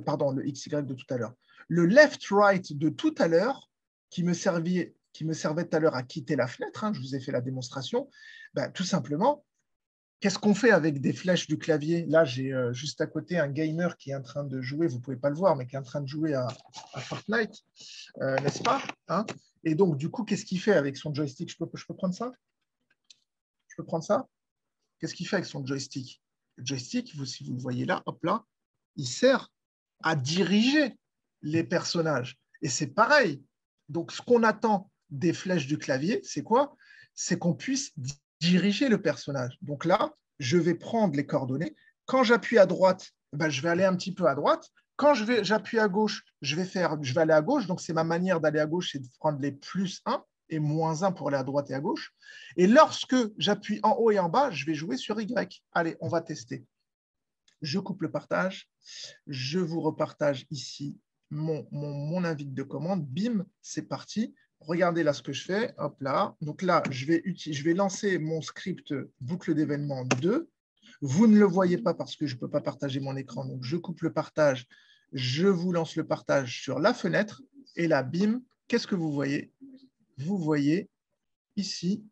pardon, le XY de tout à l'heure. Le left-right de tout à l'heure, qui me servait tout à l'heure à quitter la fenêtre, hein, je vous ai fait la démonstration, ben, tout simplement, qu'est-ce qu'on fait avec des flèches du clavier? Là, j'ai juste à côté un gamer qui est en train de jouer, vous ne pouvez pas le voir, mais qui est en train de jouer à Fortnite, n'est-ce pas, hein? Et donc, du coup, qu'est-ce qu'il fait avec son joystick? Je peux prendre ça? Je peux prendre ça? Qu'est-ce qu'il fait avec son joystick? Le joystick, si vous le voyez là, hop là, il sert à diriger les personnages. Et c'est pareil. Donc, ce qu'on attend des flèches du clavier, c'est quoi? C'est qu'on puisse diriger le personnage. Donc là, je vais prendre les coordonnées. Quand j'appuie à droite, ben, je vais aller un petit peu à droite. Quand j'appuie à gauche, je vais aller à gauche. Donc, c'est ma manière d'aller à gauche, c'est de prendre les +1 et -1 pour aller à droite et à gauche. Et lorsque j'appuie en haut et en bas, je vais jouer sur Y. Allez, on va tester. Je coupe le partage. Je vous repartage ici mon invite de commande. Bim, c'est parti. Regardez là ce que je fais. Hop là. Donc là, je vais lancer mon script boucle d'événements 2. Vous ne le voyez pas parce que je ne peux pas partager mon écran. Donc, je coupe le partage. Je vous lance le partage sur la fenêtre. Et là, bim, qu'est-ce que vous voyez? Vous voyez ici.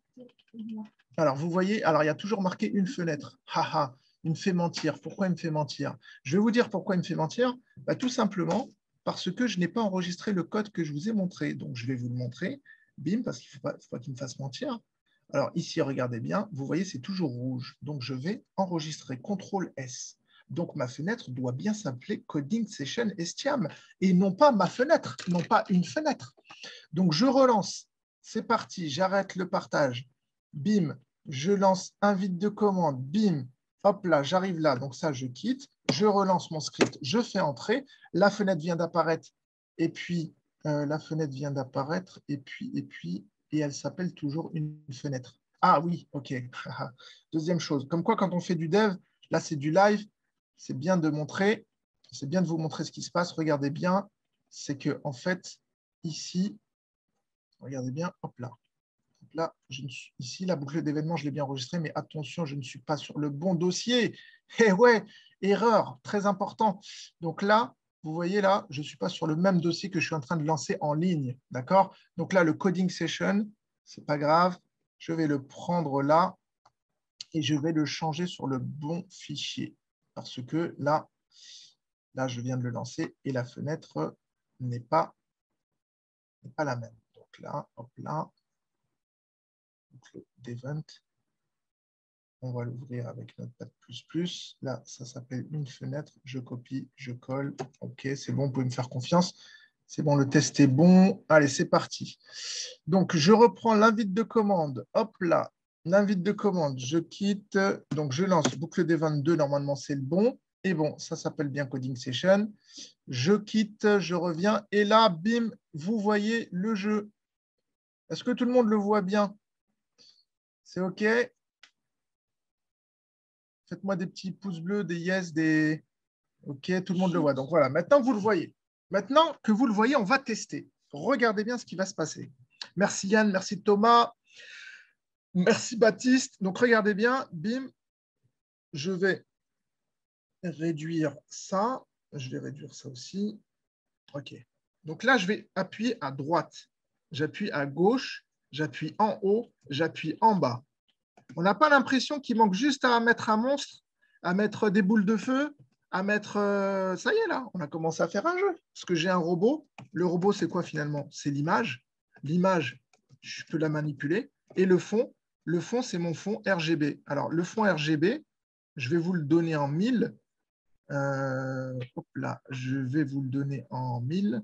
Alors, vous voyez, alors il y a toujours marqué une fenêtre. Haha, il me fait mentir. Pourquoi il me fait mentir? Je vais vous dire pourquoi il me fait mentir. Bah, tout simplement parce que je n'ai pas enregistré le code que je vous ai montré. Donc, je vais vous le montrer. Bim, parce qu'il ne faut pas qu'il me fasse mentir. Alors, ici, regardez bien, vous voyez, c'est toujours rouge. Donc, je vais enregistrer CTRL-S. Donc, ma fenêtre doit bien s'appeler Coding Session Estiam et non pas ma fenêtre, non pas une fenêtre. Donc, je relance. C'est parti, j'arrête le partage. Bim, je lance invite de commande. Bim, hop là, j'arrive là. Donc, ça, je quitte. Je relance mon script, je fais entrer. La fenêtre vient d'apparaître. Et puis, la fenêtre vient d'apparaître. Et elle s'appelle toujours une fenêtre. Ah oui, OK. Deuxième chose. Comme quoi, quand on fait du dev, là, c'est du live. C'est bien de montrer, c'est bien de vous montrer ce qui se passe. Regardez bien, c'est que en fait, ici, regardez bien, hop là. Hop là ici, la boucle d'événements, je l'ai bien enregistrée, mais attention, je ne suis pas sur le bon dossier. Eh ouais, erreur, très important. Donc là, vous voyez là, je ne suis pas sur le même dossier que je suis en train de lancer en ligne. D'accord? Donc là, le coding session, ce n'est pas grave. Je vais le prendre là et je vais le changer sur le bon fichier. Parce que là, je viens de le lancer et la fenêtre n'est pas la même. Donc là, hop là, d'event, on va l'ouvrir avec Notepad++. Là, ça s'appelle une fenêtre. Je copie, je colle. OK, c'est bon, vous pouvez me faire confiance. C'est bon, le test est bon. Allez, c'est parti. Donc, je reprends l'invite de commande. Hop là, l'invite de commande, je quitte. Donc, je lance boucle des 22. Normalement, c'est le bon. Et bon, ça s'appelle bien Coding Session. Je quitte, je reviens. Et là, bim, vous voyez le jeu. Est-ce que tout le monde le voit bien? C'est OK? Faites-moi des petits pouces bleus, des yes, des... OK, tout le monde le voit. Donc voilà, maintenant vous le voyez. Maintenant que vous le voyez, on va tester. Regardez bien ce qui va se passer. Merci Yann, merci Thomas, merci Baptiste. Donc regardez bien, bim, je vais réduire ça. Je vais réduire ça aussi. OK. Donc là, je vais appuyer à droite. J'appuie à gauche, j'appuie en haut, j'appuie en bas. On n'a pas l'impression qu'il manque juste à mettre un monstre, à mettre des boules de feu, à mettre... ça y est, là, on a commencé à faire un jeu. Parce que j'ai un robot. Le robot, c'est quoi finalement? C'est l'image. L'image, je peux la manipuler. Et le fond, c'est mon fond RGB. Alors, le fond RGB, je vais vous le donner en 1000. Hop là, je vais vous le donner en 1000.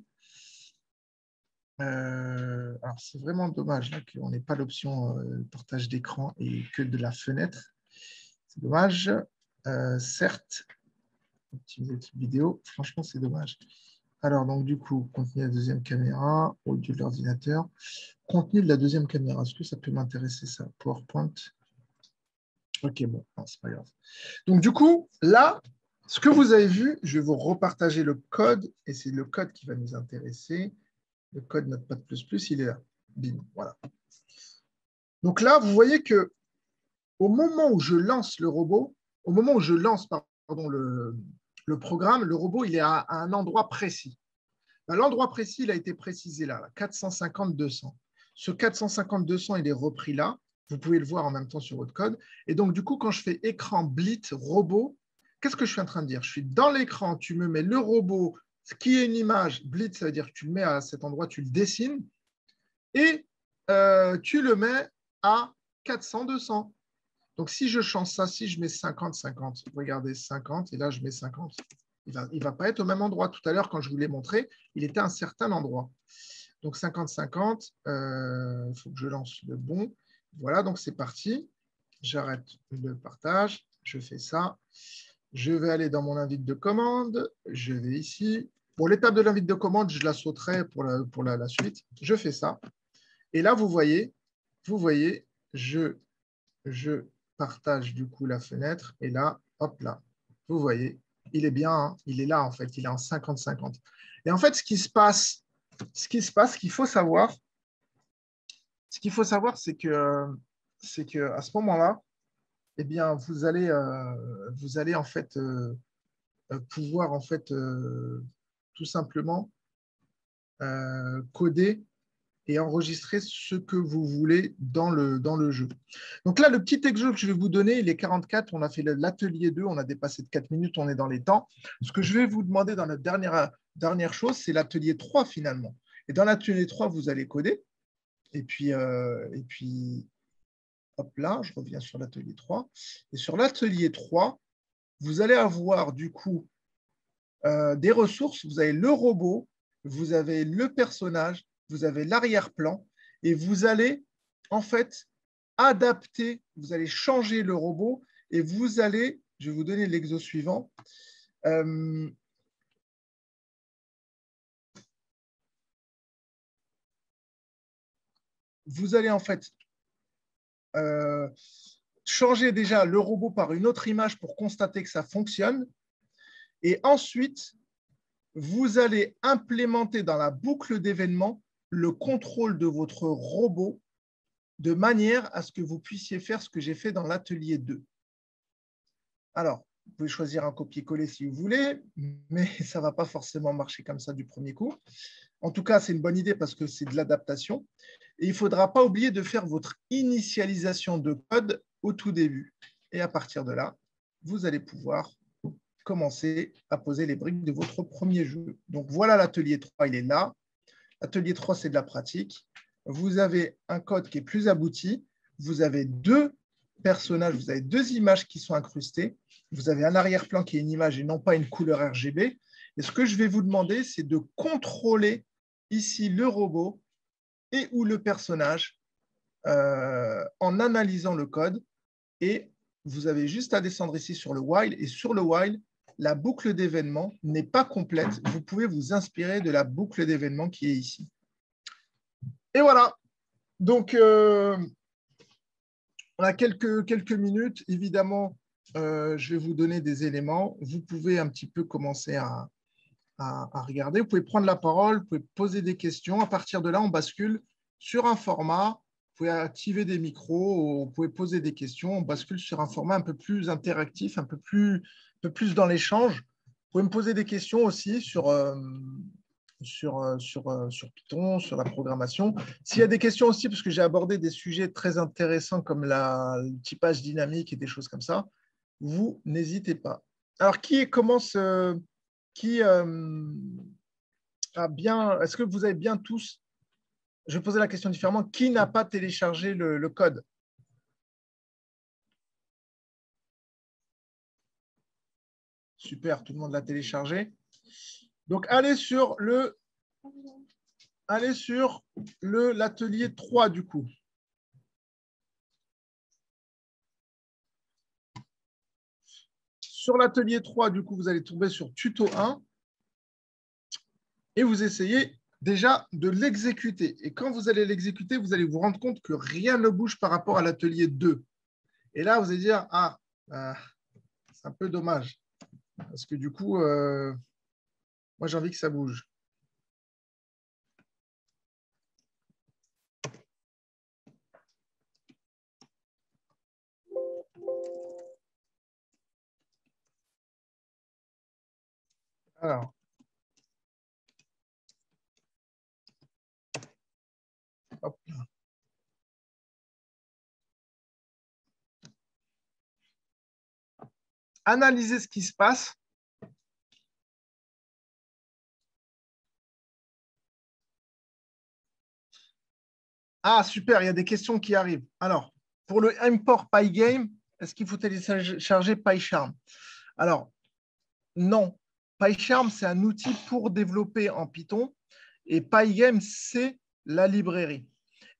Alors, c'est vraiment dommage là, qu'on n'ait pas l'option partage d'écran et que de la fenêtre. C'est dommage. Certes, optimiser type vidéo, franchement, c'est dommage. Alors, donc, du coup, contenu de la deuxième caméra, audio de l'ordinateur. Contenu de la deuxième caméra, est-ce que ça peut m'intéresser, ça? PowerPoint. OK, bon, c'est pas grave. Donc, du coup, là, ce que vous avez vu, je vais vous repartager le code et c'est le code qui va nous intéresser. Le code Notepad++, il est là. Bim, voilà. Donc là, vous voyez que au moment où je lance le robot, au moment où je lance le programme, le robot, il est à un endroit précis. L'endroit précis, il a été précisé là, 450-200. Ce 450-200, il est repris là. Vous pouvez le voir en même temps sur votre code. Et donc, du coup, quand je fais écran blit robot, qu'est-ce que je suis en train de dire? Je suis dans l'écran, tu me mets le robot, ce qui est une image. Blit, ça veut dire que tu le mets à cet endroit, tu le dessines. Et tu le mets à 400-200. Donc, si je change ça, si je mets 50-50, regardez 50, et là, je mets 50. Il ne va pas être au même endroit. Tout à l'heure, quand je vous l'ai montré, il était à un certain endroit. Donc, 50-50, il faut que je lance le bon. Voilà, donc c'est parti. J'arrête le partage. Je fais ça. Je vais aller dans mon invite de commande. Je vais ici. Pour l'étape de l'invite de commande, je la sauterai pour la suite. Je fais ça. Et là, vous voyez, je partage du coup la fenêtre. Et là, hop là, vous voyez, il est bien, hein, il est là en fait, il est en 50-50. Et en fait, ce qu'il faut savoir, c'est que à ce moment-là, eh bien, vous allez en fait pouvoir en fait tout simplement coder et enregistrer ce que vous voulez dans le jeu. Donc là, le petit exemple que je vais vous donner, il est 44. On a fait l'atelier 2, on a dépassé de 4 minutes, on est dans les temps. Ce que je vais vous demander dans notre dernière chose, c'est l'atelier 3 finalement. Et dans l'atelier 3, vous allez coder. Et puis hop là, je reviens sur l'atelier 3. Et sur l'atelier 3, vous allez avoir du coup des ressources. Vous avez le robot, vous avez le personnage, vous avez l'arrière-plan et vous allez en fait adapter, vous allez changer le robot et vous allez, je vais vous donner l'exo suivant. Vous allez en fait changer déjà le robot par une autre image pour constater que ça fonctionne. Et ensuite, vous allez implémenter dans la boucle d'événements le contrôle de votre robot de manière à ce que vous puissiez faire ce que j'ai fait dans l'atelier 2. Alors, vous pouvez choisir un copier-coller si vous voulez, mais ça ne va pas forcément marcher comme ça du premier coup. En tout cas, c'est une bonne idée parce que c'est de l'adaptation. Et il ne faudra pas oublier de faire votre initialisation de code au tout début. Et à partir de là, vous allez pouvoir commencer à poser les briques de votre premier jeu. Donc voilà, l'atelier 3, il est là. L'atelier 3, c'est de la pratique. Vous avez un code qui est plus abouti. Vous avez deux personnages, vous avez deux images qui sont incrustées. Vous avez un arrière-plan qui est une image et non pas une couleur RGB. Et ce que je vais vous demander, c'est de contrôler ici le robot et ou le personnage en analysant le code. Et vous avez juste à descendre ici sur le while. Et sur le while, la boucle d'événements n'est pas complète. Vous pouvez vous inspirer de la boucle d'événements qui est ici. Et voilà. Donc, on a quelques minutes. Évidemment, je vais vous donner des éléments. Vous pouvez un petit peu commencer à regarder. Vous pouvez prendre la parole, vous pouvez poser des questions. À partir de là, on bascule sur un format. Vous pouvez activer des micros, vous pouvez poser des questions. On bascule sur un format un peu plus interactif, un peu plus dans l'échange. Vous pouvez me poser des questions aussi sur Python, sur la programmation. S'il y a des questions aussi, parce que j'ai abordé des sujets très intéressants comme le typage dynamique et des choses comme ça, vous n'hésitez pas. Alors, qui a bien, est-ce que vous avez bien tous, je vais poser la question différemment, qui n'a pas téléchargé le code? Super, tout le monde l'a téléchargé. Donc, allez sur l'atelier 3 du coup. Sur l'atelier 3, du coup, vous allez tomber sur tuto 1 et vous essayez déjà de l'exécuter. Et quand vous allez l'exécuter, vous allez vous rendre compte que rien ne bouge par rapport à l'atelier 2. Et là, vous allez dire, c'est un peu dommage. Parce que du coup, moi, j'ai envie que ça bouge. Alors. Hop là. Analysez ce qui se passe. Ah, super, il y a des questions qui arrivent. Alors, pour le import Pygame, est-ce qu'il faut télécharger PyCharm? Alors, non. PyCharm, c'est un outil pour développer en Python et Pygame, c'est la librairie.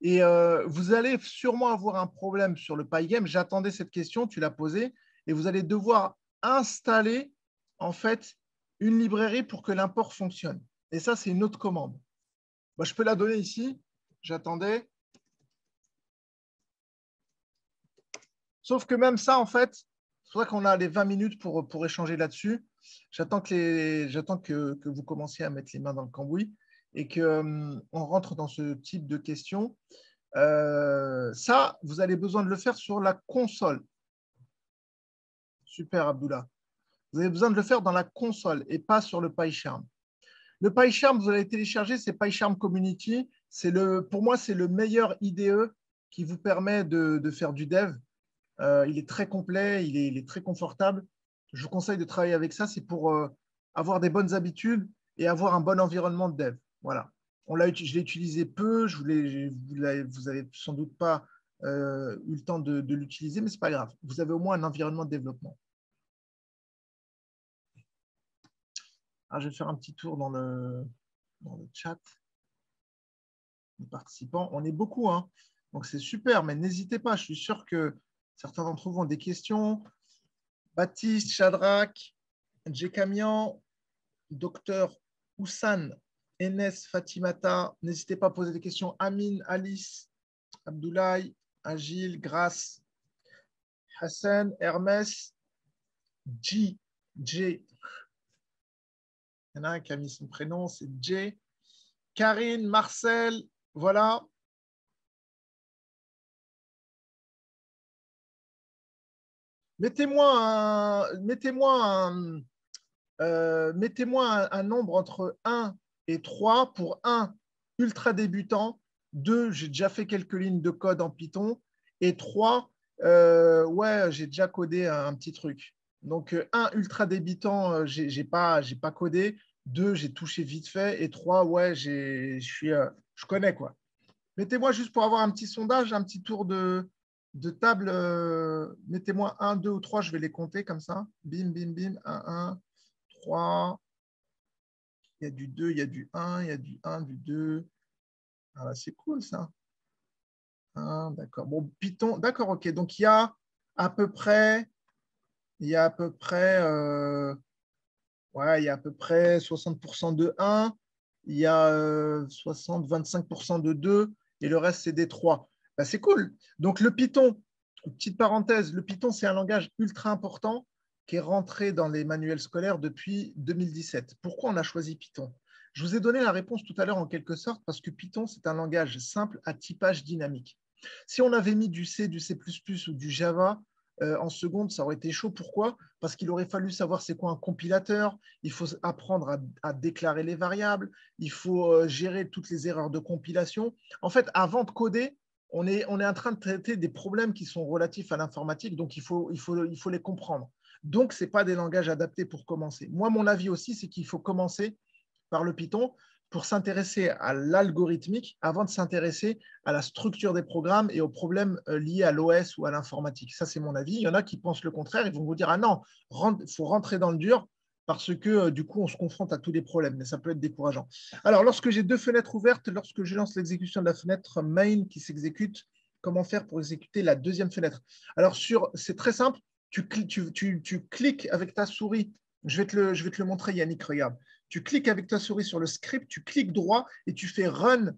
Et vous allez sûrement avoir un problème sur le Pygame. J'attendais cette question, tu l'as posée, et vous allez devoir installer en fait une librairie pour que l'import fonctionne. Et ça, c'est une autre commande. Moi, je peux la donner ici. J'attendais. Sauf que même ça, en fait, c'est pour ça qu'on a les 20 minutes pour échanger là-dessus. J'attends que vous commenciez à mettre les mains dans le cambouis et qu'on rentre dans ce type de questions. Ça, vous avez besoin de le faire sur la console. Super, Abdullah. Vous avez besoin de le faire dans la console et pas sur le PyCharm. Le PyCharm, vous allez télécharger, c'est PyCharm Community. Pour moi, c'est le meilleur IDE qui vous permet de faire du dev. Il est très complet, il est très confortable. Je vous conseille de travailler avec ça. C'est pour avoir des bonnes habitudes et avoir un bon environnement de dev. Voilà. Je l'ai utilisé peu. Vous n'avez sans doute pas eu le temps de l'utiliser, mais ce n'est pas grave. Vous avez au moins un environnement de développement. Alors, je vais faire un petit tour dans le chat. Les participants, on est beaucoup, hein. Donc c'est super, mais n'hésitez pas. Je suis sûr que certains d'entre vous ont des questions. Baptiste, Shadrach, Djekamian, Docteur Houssan, Enes, Fatimata. N'hésitez pas à poser des questions. Amine, Alice, Abdoulaye, Agile, Grace, Hassan, Hermès, J. Il y en a un qui a mis son prénom, c'est J. Karine, Marcel, voilà. Mettez-moi un nombre entre 1 et 3 pour 1, ultra débutant, 2, j'ai déjà fait quelques lignes de code en Python, et 3, ouais, j'ai déjà codé un petit truc. Donc 1, ultra débutant, j'ai pas codé, 2, j'ai touché vite fait, et 3, ouais, je connais quoi. Mettez-moi juste pour avoir un petit sondage, un petit tour de table. Mettez-moi 1, 2 ou 3, je vais les compter comme ça. Bim, bim, bim, 1, 3. Il y a du 2, il y a du 1, il y a du 1, du 2. Ah, c'est cool ça. D'accord. Bon, Python, d'accord, ok. Donc il y a à peu près, ouais, il y a à peu près 60% de 1, il y a 25% de 2, et le reste, c'est des 3. Ben, c'est cool. Donc, le Python, petite parenthèse, le Python, c'est un langage ultra important qui est rentré dans les manuels scolaires depuis 2017. Pourquoi on a choisi Python? Je vous ai donné la réponse tout à l'heure en quelque sorte parce que Python, c'est un langage simple à typage dynamique. Si on avait mis du C, du C++ ou du Java, en seconde, ça aurait été chaud. Pourquoi? Parce qu'il aurait fallu savoir c'est quoi un compilateur, il faut apprendre à déclarer les variables, il faut gérer toutes les erreurs de compilation. En fait, avant de coder, on est en train de traiter des problèmes qui sont relatifs à l'informatique, donc il faut les comprendre. Donc, ce n'est pas des langages adaptés pour commencer. Moi, mon avis aussi, c'est qu'il faut commencer par le Python pour s'intéresser à l'algorithmique avant de s'intéresser à la structure des programmes et aux problèmes liés à l'OS ou à l'informatique. Ça, c'est mon avis. Il y en a qui pensent le contraire. Ils vont vous dire, ah non, il faut rentrer dans le dur parce que du coup, on se confronte à tous les problèmes, mais ça peut être décourageant. Alors, lorsque j'ai deux fenêtres ouvertes, lorsque je lance l'exécution de la fenêtre main qui s'exécute, comment faire pour exécuter la deuxième fenêtre? Alors, c'est très simple. Tu cliques avec ta souris. Je vais te le montrer, Yannick, regarde. Tu cliques avec ta souris sur le script, tu cliques droit et tu fais run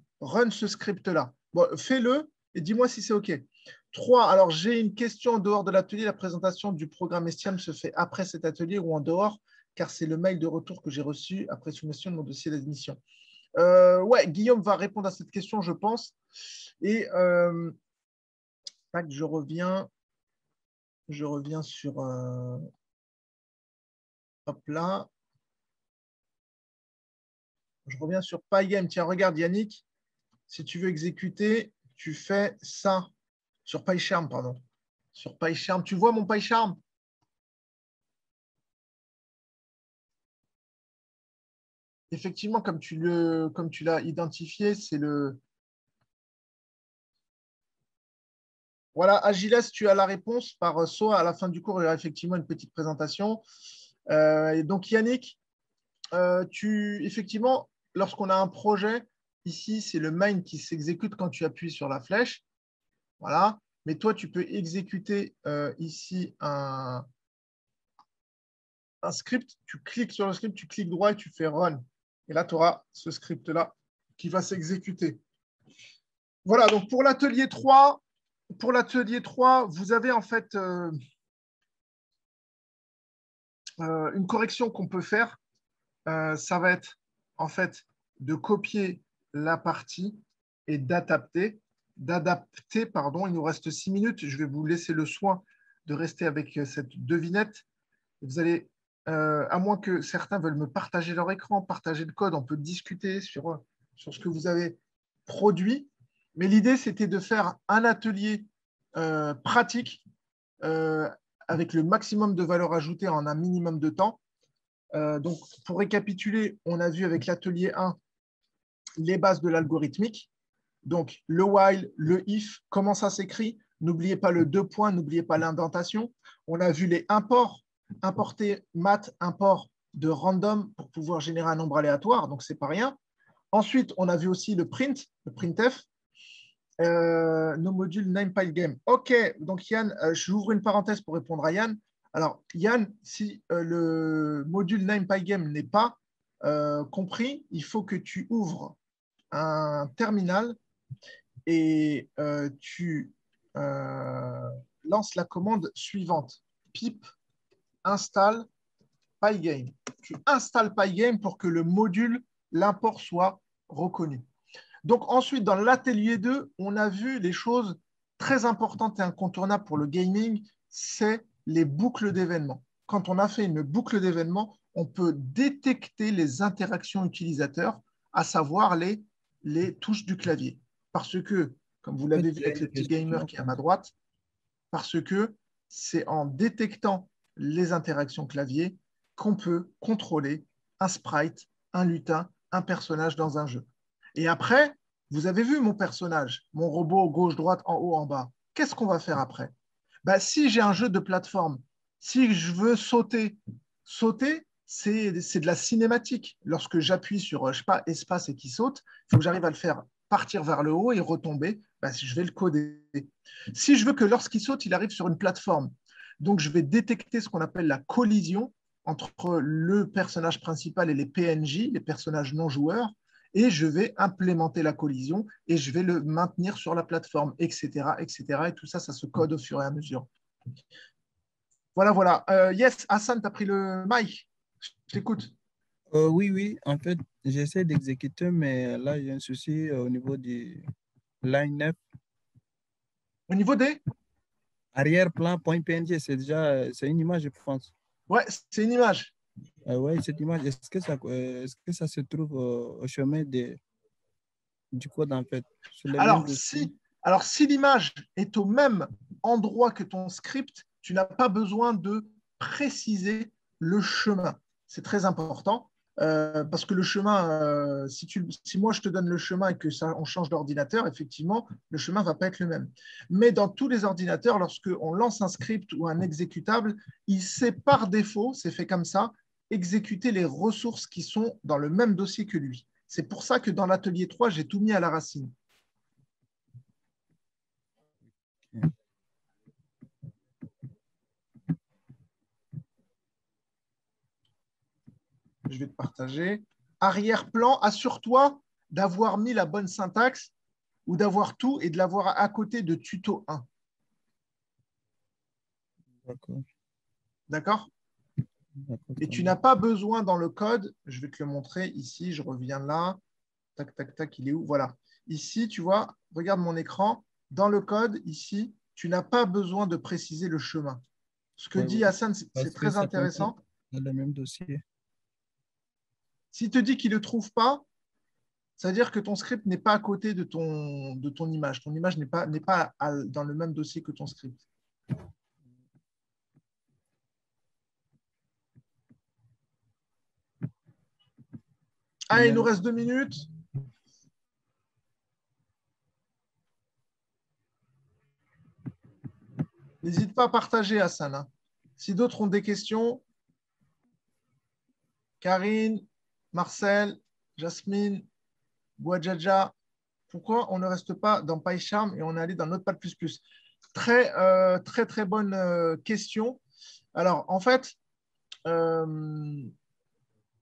ce script-là. Bon, fais-le et dis-moi si c'est OK. 3. Alors, j'ai une question en dehors de l'atelier. La présentation du programme Estiam se fait après cet atelier ou en dehors, car c'est le mail de retour que j'ai reçu après soumission de mon dossier d'admission. Ouais, Guillaume va répondre à cette question, je pense. Et je reviens sur hop là. Je reviens sur Pygame. Tiens, regarde Yannick, si tu veux exécuter, tu fais ça sur PyCharm, pardon. Sur PyCharm. Tu vois mon PyCharm? Effectivement, comme tu l'as identifié, c'est le… Voilà, Agiles, tu as la réponse par soit à la fin du cours, il y aura effectivement une petite présentation. Et donc Yannick, effectivement, lorsqu'on a un projet, ici, c'est le main qui s'exécute quand tu appuies sur la flèche. Voilà. Mais toi, tu peux exécuter ici un script. Tu cliques sur le script, tu cliques droit et tu fais Run. Et là, tu auras ce script-là qui va s'exécuter. Voilà, donc pour l'atelier 3, vous avez en fait une correction qu'on peut faire. Ça va être en fait de copier la partie et d'adapter. Il nous reste 6 minutes. Je vais vous laisser le soin de rester avec cette devinette. Vous allez, à moins que certains veulent me partager leur écran, partager le code, on peut discuter sur ce que vous avez produit. Mais l'idée, c'était de faire un atelier pratique avec le maximum de valeur ajoutée en un minimum de temps. Donc, pour récapituler, on a vu avec l'atelier 1 les bases de l'algorithmique. Donc, le while, le if, comment ça s'écrit. N'oubliez pas le 2 points, n'oubliez pas l'indentation. On a vu les imports, importer math, import de random pour pouvoir générer un nombre aléatoire, donc ce n'est pas rien. Ensuite, on a vu aussi le printf, nos modules NimePyGame. OK, donc Yann, j'ouvre une parenthèse pour répondre à Yann. Alors, Yann, si le module NimePyGame n'est pas compris, il faut que tu ouvres un terminal et tu lances la commande suivante. Pip install Pygame. Tu installes Pygame pour que le module, l'import soit reconnu. Donc ensuite, dans l'atelier 2, on a vu les choses très importantes et incontournables pour le gaming, c'est les boucles d'événements. Quand on a fait une boucle d'événements, on peut détecter les interactions utilisateurs, à savoir les touches du clavier. Parce que, comme vous l'avez vu avec le petit gamer qui est à ma droite, parce que c'est en détectant les interactions clavier qu'on peut contrôler un sprite, un lutin, un personnage dans un jeu. Et après, vous avez vu mon personnage, mon robot gauche-droite, en haut, en bas. Qu'est-ce qu'on va faire après? Si j'ai un jeu de plateforme, si je veux sauter, c'est de la cinématique. Lorsque j'appuie sur, je sais pas, espace et qu'il saute, il faut que j'arrive à le faire partir vers le haut et retomber. Je vais le coder. Si je veux que lorsqu'il saute, il arrive sur une plateforme, donc je vais détecter ce qu'on appelle la collision entre le personnage principal et les PNJ, les personnages non joueurs, et je vais implémenter la collision et je vais le maintenir sur la plateforme, etc. etc. Et tout ça, ça se code au fur et à mesure. Voilà, voilà. Yes, Hassan, tu as pris le mic. Je t'écoute. Oui, en fait, j'essaie d'exécuter, mais là, j'ai un souci au niveau du line 9. Au niveau des arrière-plan.png, c'est une image, je pense. Ouais, c'est une image. Oui, cette image, est-ce que ça se trouve au chemin du code, en fait? Alors, si l'image est au même endroit que ton script, tu n'as pas besoin de préciser le chemin. C'est très important parce que le chemin, si moi je te donne le chemin et que on change d'ordinateur, effectivement, le chemin ne va pas être le même. Mais dans tous les ordinateurs, lorsqu'on lance un script ou un exécutable, il sait par défaut, c'est fait comme ça, exécuter les ressources qui sont dans le même dossier que lui. C'est pour ça que dans l'atelier 3, j'ai tout mis à la racine. Je vais te partager. Arrière-plan, assure-toi d'avoir mis la bonne syntaxe ou d'avoir tout et de l'avoir à côté de tuto 1. D'accord. D'accord? Et tu n'as pas besoin dans le code, je vais te le montrer ici, je reviens là. Tac, tac, tac, il est où? Voilà. Ici, tu vois, regarde mon écran. Dans le code, ici, tu n'as pas besoin de préciser le chemin. Ce que dit Hassan, c'est très intéressant. Dans le même dossier. S'il te dit qu'il ne le trouve pas, c'est-à-dire que ton script n'est pas à côté de ton image. Ton image n'est pas dans le même dossier que ton script. Allez, il nous reste 2 minutes. N'hésite pas à partager, Hassan. Hein. Si d'autres ont des questions, Karine, Marcel, Jasmine, Bouadjaja, pourquoi on ne reste pas dans PyCharm et on est allé dans Notepad++? Très, très bonne question. Alors, en fait,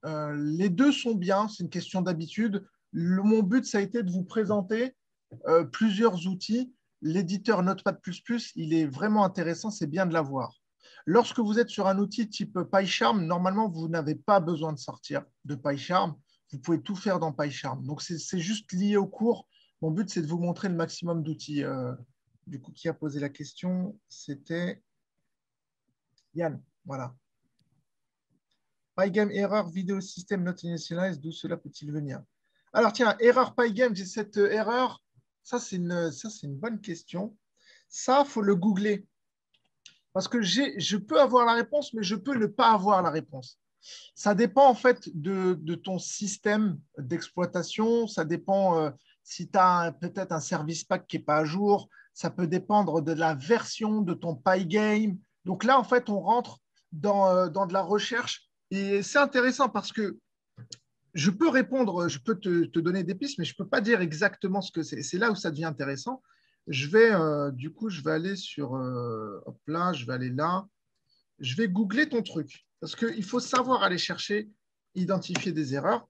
les deux sont bien, c'est une question d'habitude. Mon but, ça a été de vous présenter plusieurs outils. L'éditeur Notepad++, il est vraiment intéressant, c'est bien de l'avoir. Lorsque vous êtes sur un outil type PyCharm, normalement, vous n'avez pas besoin de sortir de PyCharm. Vous pouvez tout faire dans PyCharm. Donc, c'est juste lié au cours. Mon but, c'est de vous montrer le maximum d'outils. Du coup, qui a posé la question? C'était Yann. Voilà. Pygame erreur, vidéo système not initialized, d'où cela peut-il venir? Alors, tiens, erreur Pygame, j'ai cette erreur. Ça, c'est une bonne question. Ça, il faut le googler. Parce que je peux avoir la réponse, mais je peux ne pas avoir la réponse. Ça dépend en fait de ton système d'exploitation. Ça dépend si tu as peut-être un service pack qui n'est pas à jour. Ça peut dépendre de la version de ton Pygame. Donc là, en fait, on rentre dans de la recherche. Et c'est intéressant parce que je peux répondre, je peux te donner des pistes, mais je ne peux pas dire exactement ce que c'est. C'est là où ça devient intéressant. Du coup, je vais aller sur, hop là, je vais aller là. Je vais googler ton truc parce qu'il faut savoir aller chercher, identifier des erreurs.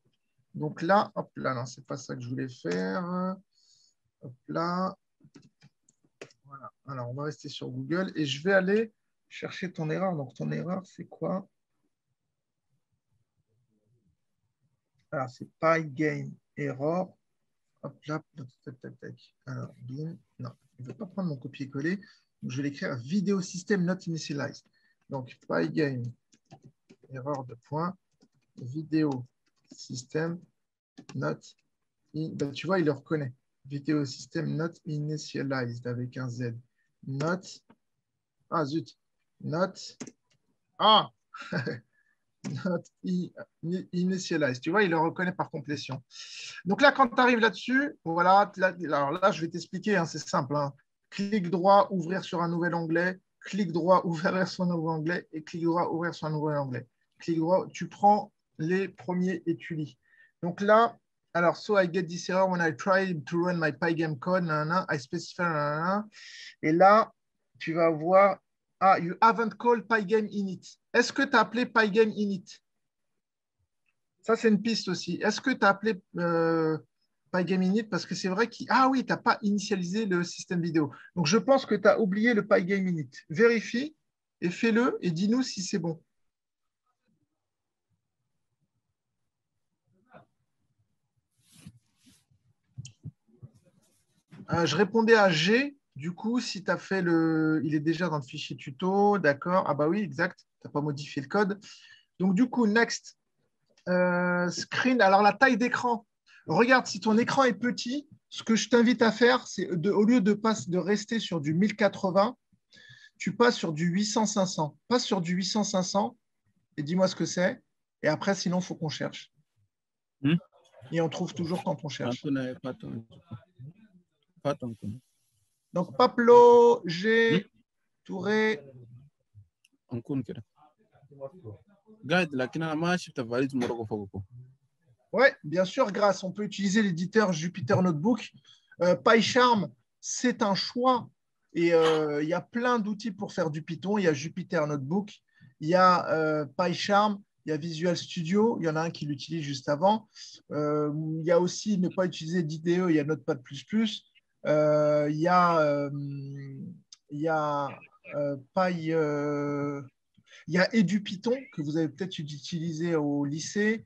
Donc là, hop là, non, c'est pas ça que je voulais faire. Hop là. Voilà. Alors, on va rester sur Google et je vais aller chercher ton erreur. Donc, ton erreur, c'est quoi? Alors, c'est Pygame error. Hop là, tac, tac, tac. Alors, bin, non, je ne vais pas prendre mon copier-coller. Je vais l'écrire vidéo system not initialized. Donc, Pygame erreur de point, vidéo system not in. Ben, tu vois, il le reconnaît. Vidéo system not initialized avec un Z. Not. Ah, zut. Not. Ah! Not initialized. Tu vois, il le reconnaît par complétion. Donc là, quand tu arrives là-dessus, voilà, alors là, je vais t'expliquer, hein, c'est simple. Hein. Clic droit, ouvrir sur un nouvel onglet. Clic droit, ouvrir sur un nouvel onglet. Et clic droit, ouvrir sur un nouvel onglet. Clic droit, tu prends les premiers et tu lis. Donc là, alors, so I get this error when I try to run my Pygame code, nanana, I specify, nanana. Et là, tu vas voir, ah, you haven't called Pygame init. Est-ce que tu as appelé Pygame init? Ça, c'est une piste aussi. Est-ce que tu as appelé Pygame init? Parce que c'est vrai que ah oui, tu n'as pas initialisé le système vidéo. Donc, je pense que tu as oublié le Pygame init. Vérifie et fais-le et dis-nous si c'est bon. Je répondais à G. Du coup, si tu as fait le... Il est déjà dans le fichier tuto, d'accord. Ah bah oui, exact. Tu n'as pas modifié le code. Donc, du coup, next. Screen, alors la taille d'écran. Regarde, si ton écran est petit, ce que je t'invite à faire, c'est au lieu de rester sur du 1080, tu passes sur du 800-500. Passe sur du 800-500 et dis-moi ce que c'est. Et après, sinon, il faut qu'on cherche. Et on trouve toujours quand on cherche. Donc, Paplo, G, Touré. Oui, bien sûr, grâce. On peut utiliser l'éditeur Jupyter Notebook. PyCharm, c'est un choix. Et il y a plein d'outils pour faire du Python. Il y a Jupyter Notebook, il y a PyCharm, il y a Visual Studio. Il y en a un qui l'utilise juste avant. Il y a aussi ne pas utiliser d'IDE, il y a Notepad++. Il y a, il y a EduPython que vous avez peut-être utilisé au lycée.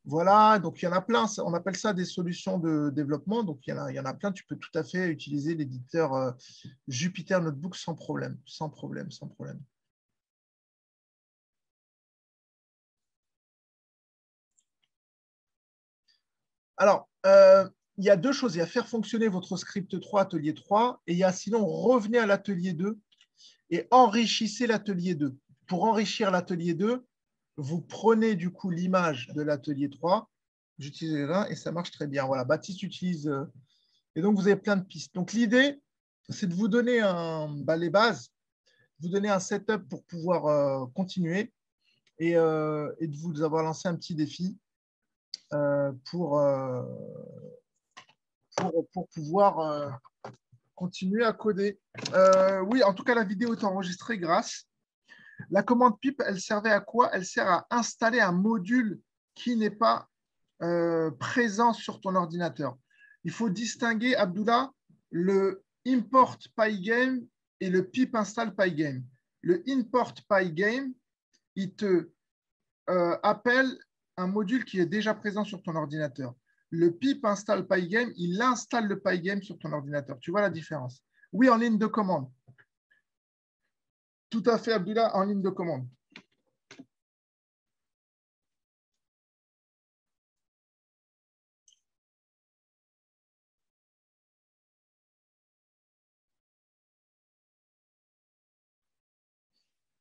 Voilà, donc il y en a plein. On appelle ça des solutions de développement. Donc il y en a plein. Tu peux tout à fait utiliser l'éditeur Jupyter Notebook sans problème. Sans problème, sans problème. Alors, il y a deux choses. Il y a faire fonctionner votre script 3, atelier 3, et il y a sinon revenez à l'atelier 2 et enrichissez l'atelier 2. Pour enrichir l'atelier 2, vous prenez du coup l'image de l'atelier 3, j'utilise là et ça marche très bien. Voilà, Baptiste utilise. Et donc, vous avez plein de pistes. Donc, l'idée, c'est de vous donner les bases, vous donner un setup pour pouvoir continuer et de vous avoir lancé un petit défi pour pouvoir continuer à coder. Oui, en tout cas, la vidéo est enregistrée grâce. La commande pip, elle servait à quoi? Elle sert à installer un module qui n'est pas présent sur ton ordinateur. Il faut distinguer, Abdullah, le import Pygame et le pip install Pygame. Le import Pygame, il te appelle un module qui est déjà présent sur ton ordinateur. Le pip install Pygame, il installe le Pygame sur ton ordinateur. Tu vois la différence? Oui, en ligne de commande. Tout à fait, Abdullah, en ligne de commande.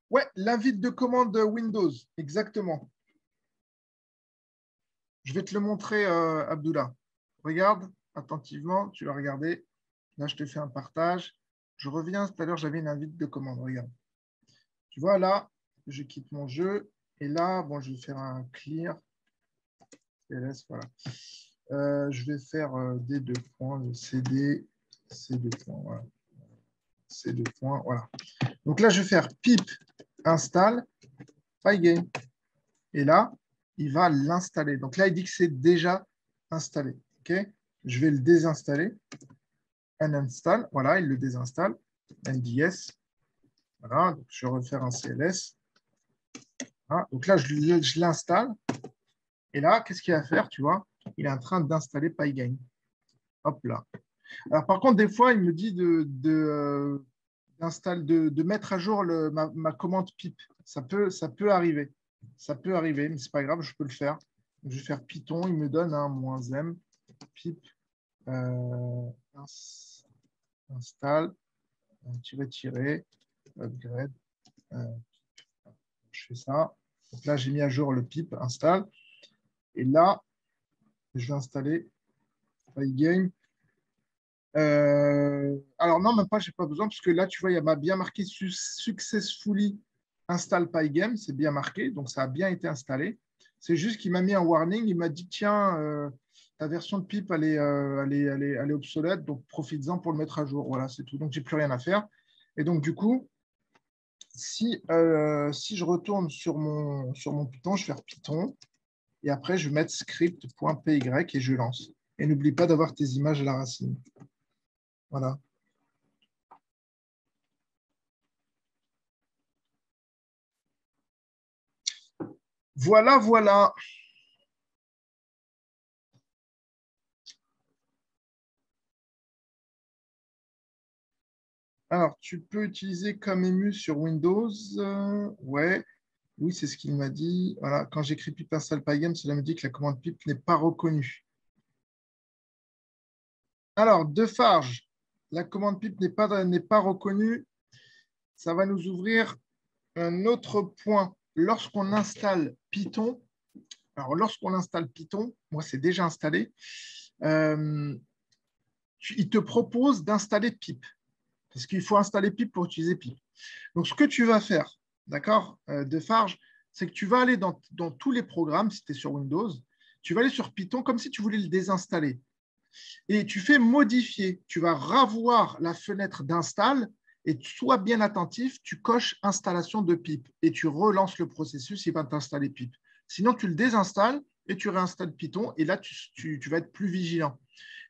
Ouais, l'invite de commande Windows, exactement. Je vais te le montrer, Abdullah. Regarde attentivement, tu vas regarder. Là, je te fais un partage. Je reviens, tout à l'heure, j'avais une invite de commande. Regarde. Tu vois, là, je quitte mon jeu. Et là, bon, je vais faire un clear. CLS, voilà. Je vais faire des deux points, CD, C2 points, voilà. C2 points, voilà. Donc là, je vais faire pip install Pygame. Et là, il va l'installer. Donc là, il dit que c'est déjà installé. Okay, je vais le désinstaller. Uninstall. Voilà, il le désinstalle. NDS. Voilà, donc je vais refaire un CLS. Voilà, donc là, je l'installe. Et là, qu'est-ce qu'il va faire? Tu vois, il est en train d'installer Pygame. Hop là. Alors, par contre, des fois, il me dit de mettre à jour ma commande pip. Ça peut arriver. Ça peut arriver, mais ce n'est pas grave, je peux le faire. Donc, je vais faire Python, il me donne un -m pip install tirer upgrade. Je fais ça. Donc là, j'ai mis à jour le pip install. Et là, je vais installer Pygame. Alors non, même pas, je n'ai pas besoin, parce que là, tu vois, il m'a bien marqué successfully install Pygame, c'est bien marqué, donc ça a bien été installé. C'est juste qu'il m'a mis un warning, il m'a dit, tiens, ta version de pip, elle est obsolète, donc profites-en pour le mettre à jour. Voilà, c'est tout. Donc, j'ai plus rien à faire. Et donc, du coup, si je retourne sur mon Python, je vais faire Python, et après, je vais mettre script.py et je lance. Et n'oublie pas d'avoir tes images à la racine. Voilà. Voilà, voilà. Alors, tu peux utiliser Kamemu sur Windows. Ouais, oui, c'est ce qu'il m'a dit. Voilà, quand j'écris pip install Pygame, cela me dit que la commande pip n'est pas reconnue. Alors, Defarge, la commande pip n'est pas reconnue. Ça va nous ouvrir un autre point. Lorsqu'on installe Python, moi c'est déjà installé, il te propose d'installer pip. Parce qu'il faut installer pip pour utiliser pip. Donc, ce que tu vas faire, d'accord, Defarge, c'est que tu vas aller dans tous les programmes, si tu es sur Windows, tu vas aller sur Python comme si tu voulais le désinstaller. Et tu fais modifier. Tu vas revoir la fenêtre d'install et sois bien attentif, tu coches installation de pip et tu relances le processus, il va t'installer pip. Sinon, tu le désinstalles et tu réinstalles Python et là, tu vas être plus vigilant.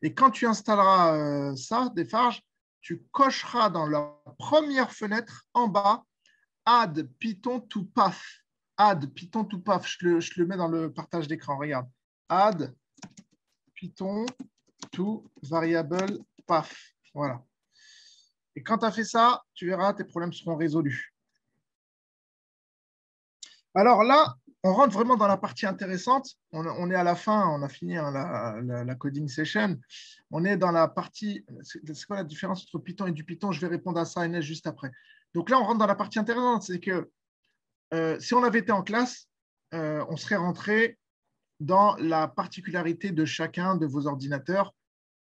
Et quand tu installeras ça, Defarge, tu cocheras dans la première fenêtre en bas Add Python to Path. Add Python to Path. Je le mets dans le partage d'écran. Regarde. Add Python to Variable Path. Voilà. Et quand tu as fait ça, tu verras, tes problèmes seront résolus. Alors là, on rentre vraiment dans la partie intéressante. On est à la fin, on a fini hein, la coding session. On est dans la partie. C'est quoi la différence entre Python et du Python? Je vais répondre à ça, Inès, juste après. Donc là, on rentre dans la partie intéressante. C'est que si on avait été en classe, on serait rentré dans la particularité de chacun de vos ordinateurs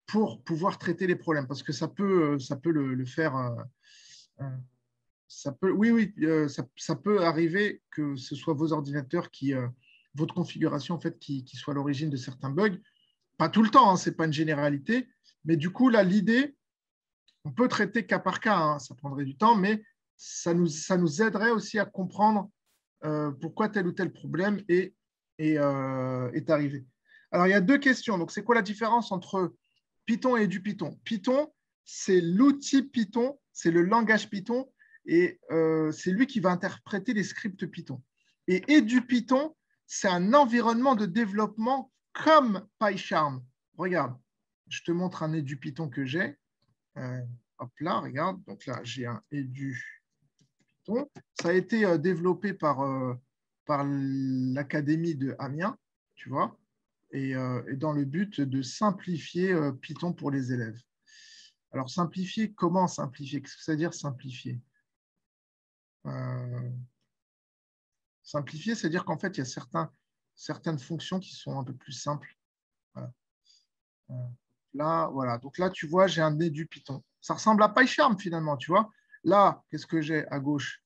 pour pouvoir traiter les problèmes. Parce que ça peut le faire. Ça peut, oui, ça peut arriver que ce soit vos ordinateurs votre configuration en fait, qui soit à l'origine de certains bugs. Pas tout le temps, hein, ce n'est pas une généralité. Mais du coup, là, l'idée, on peut traiter cas par cas, hein, ça prendrait du temps, mais ça nous aiderait aussi à comprendre pourquoi tel ou tel problème est arrivé. Alors, il y a deux questions. Donc, c'est quoi la différence entre Python et du Python? Python, c'est l'outil Python, c'est le langage Python, et c'est lui qui va interpréter les scripts Python. Et du Python, c'est un environnement de développement comme PyCharm. Regarde, je te montre un édu Python que j'ai. Hop là, regarde. Donc là, j'ai un édu Python. Ça a été développé par l'Académie de Amiens, tu vois, et dans le but de simplifier Python pour les élèves. Alors, simplifier, comment simplifier? Qu'est-ce que ça veut dire simplifier? Simplifier, c'est-à-dire qu'en fait, il y a certaines fonctions qui sont un peu plus simples. Voilà. Là, voilà. Donc là, tu vois, j'ai un édu Python. Ça ressemble à PyCharm finalement, tu vois. Là, qu'est-ce que j'ai à gauche?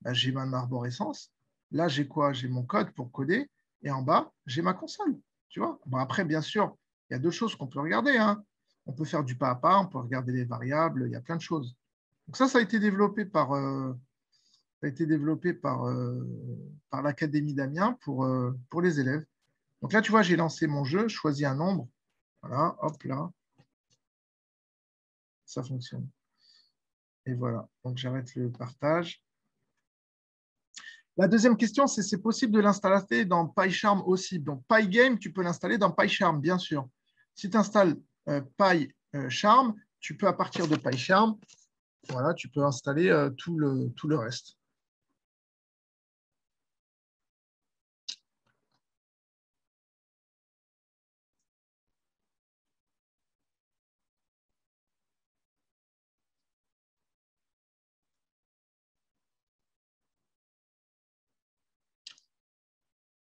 Ben, j'ai ma arborescence. Là, j'ai quoi? J'ai mon code pour coder. Et en bas, j'ai ma console. Tu vois. Bon, après, bien sûr, il y a deux choses qu'on peut regarder. Hein. On peut faire du pas à pas, on peut regarder les variables, il y a plein de choses. Donc ça a été développé par l'Académie d'Amiens pour les élèves. Donc là, tu vois, j'ai lancé mon jeu, choisi un nombre. Voilà, hop là. Ça fonctionne. Et voilà, donc j'arrête le partage. La deuxième question, c'est possible de l'installer dans PyCharm aussi. Donc Pygame, tu peux l'installer dans PyCharm, bien sûr. Si tu installes PyCharm, tu peux à partir de PyCharm, voilà, tu peux installer tout le reste.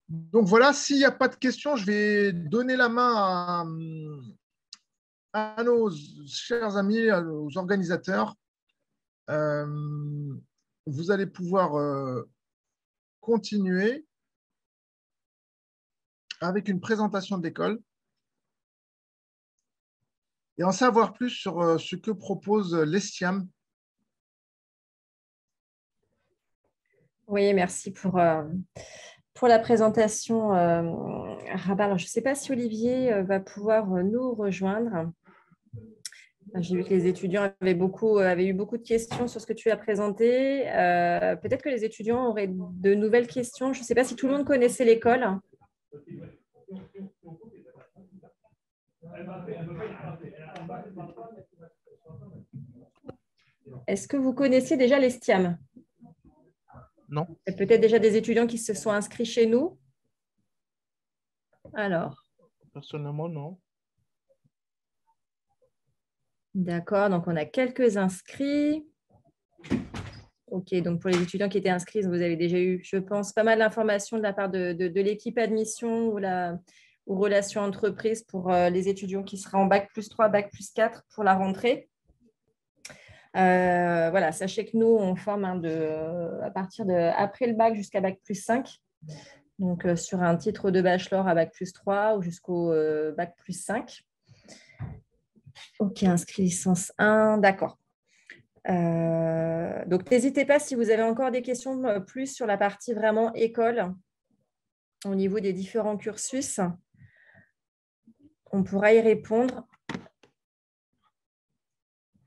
Donc voilà, s'il n'y a pas de questions, je vais donner la main à nos chers amis, aux organisateurs. Vous allez pouvoir continuer avec une présentation de l'école et en savoir plus sur ce que propose l'ESTIAM. Oui, merci pour la présentation, Rabat. Alors, je ne sais pas si Olivier va pouvoir nous rejoindre. J'ai vu que les étudiants avaient eu beaucoup de questions sur ce que tu as présenté. Peut-être que les étudiants auraient de nouvelles questions. Je ne sais pas si tout le monde connaissait l'école. Est-ce que vous connaissiez déjà l'ESTIAM? Non. Il y a peut-être déjà des étudiants qui se sont inscrits chez nous. Alors. Personnellement, non. D'accord, donc on a quelques inscrits. Ok, donc pour les étudiants qui étaient inscrits, vous avez déjà eu, je pense, pas mal d'informations de la part de l'équipe admission ou relations entreprises pour les étudiants qui seraient en bac+3, bac+4 pour la rentrée. Voilà, sachez que nous, on forme à partir après le bac jusqu'à bac+5. Donc, sur un titre de bachelor à bac+3 ou jusqu'au bac+5. Ok, inscrit licence 1, d'accord. Donc, n'hésitez pas si vous avez encore des questions plus sur la partie vraiment école au niveau des différents cursus. On pourra y répondre.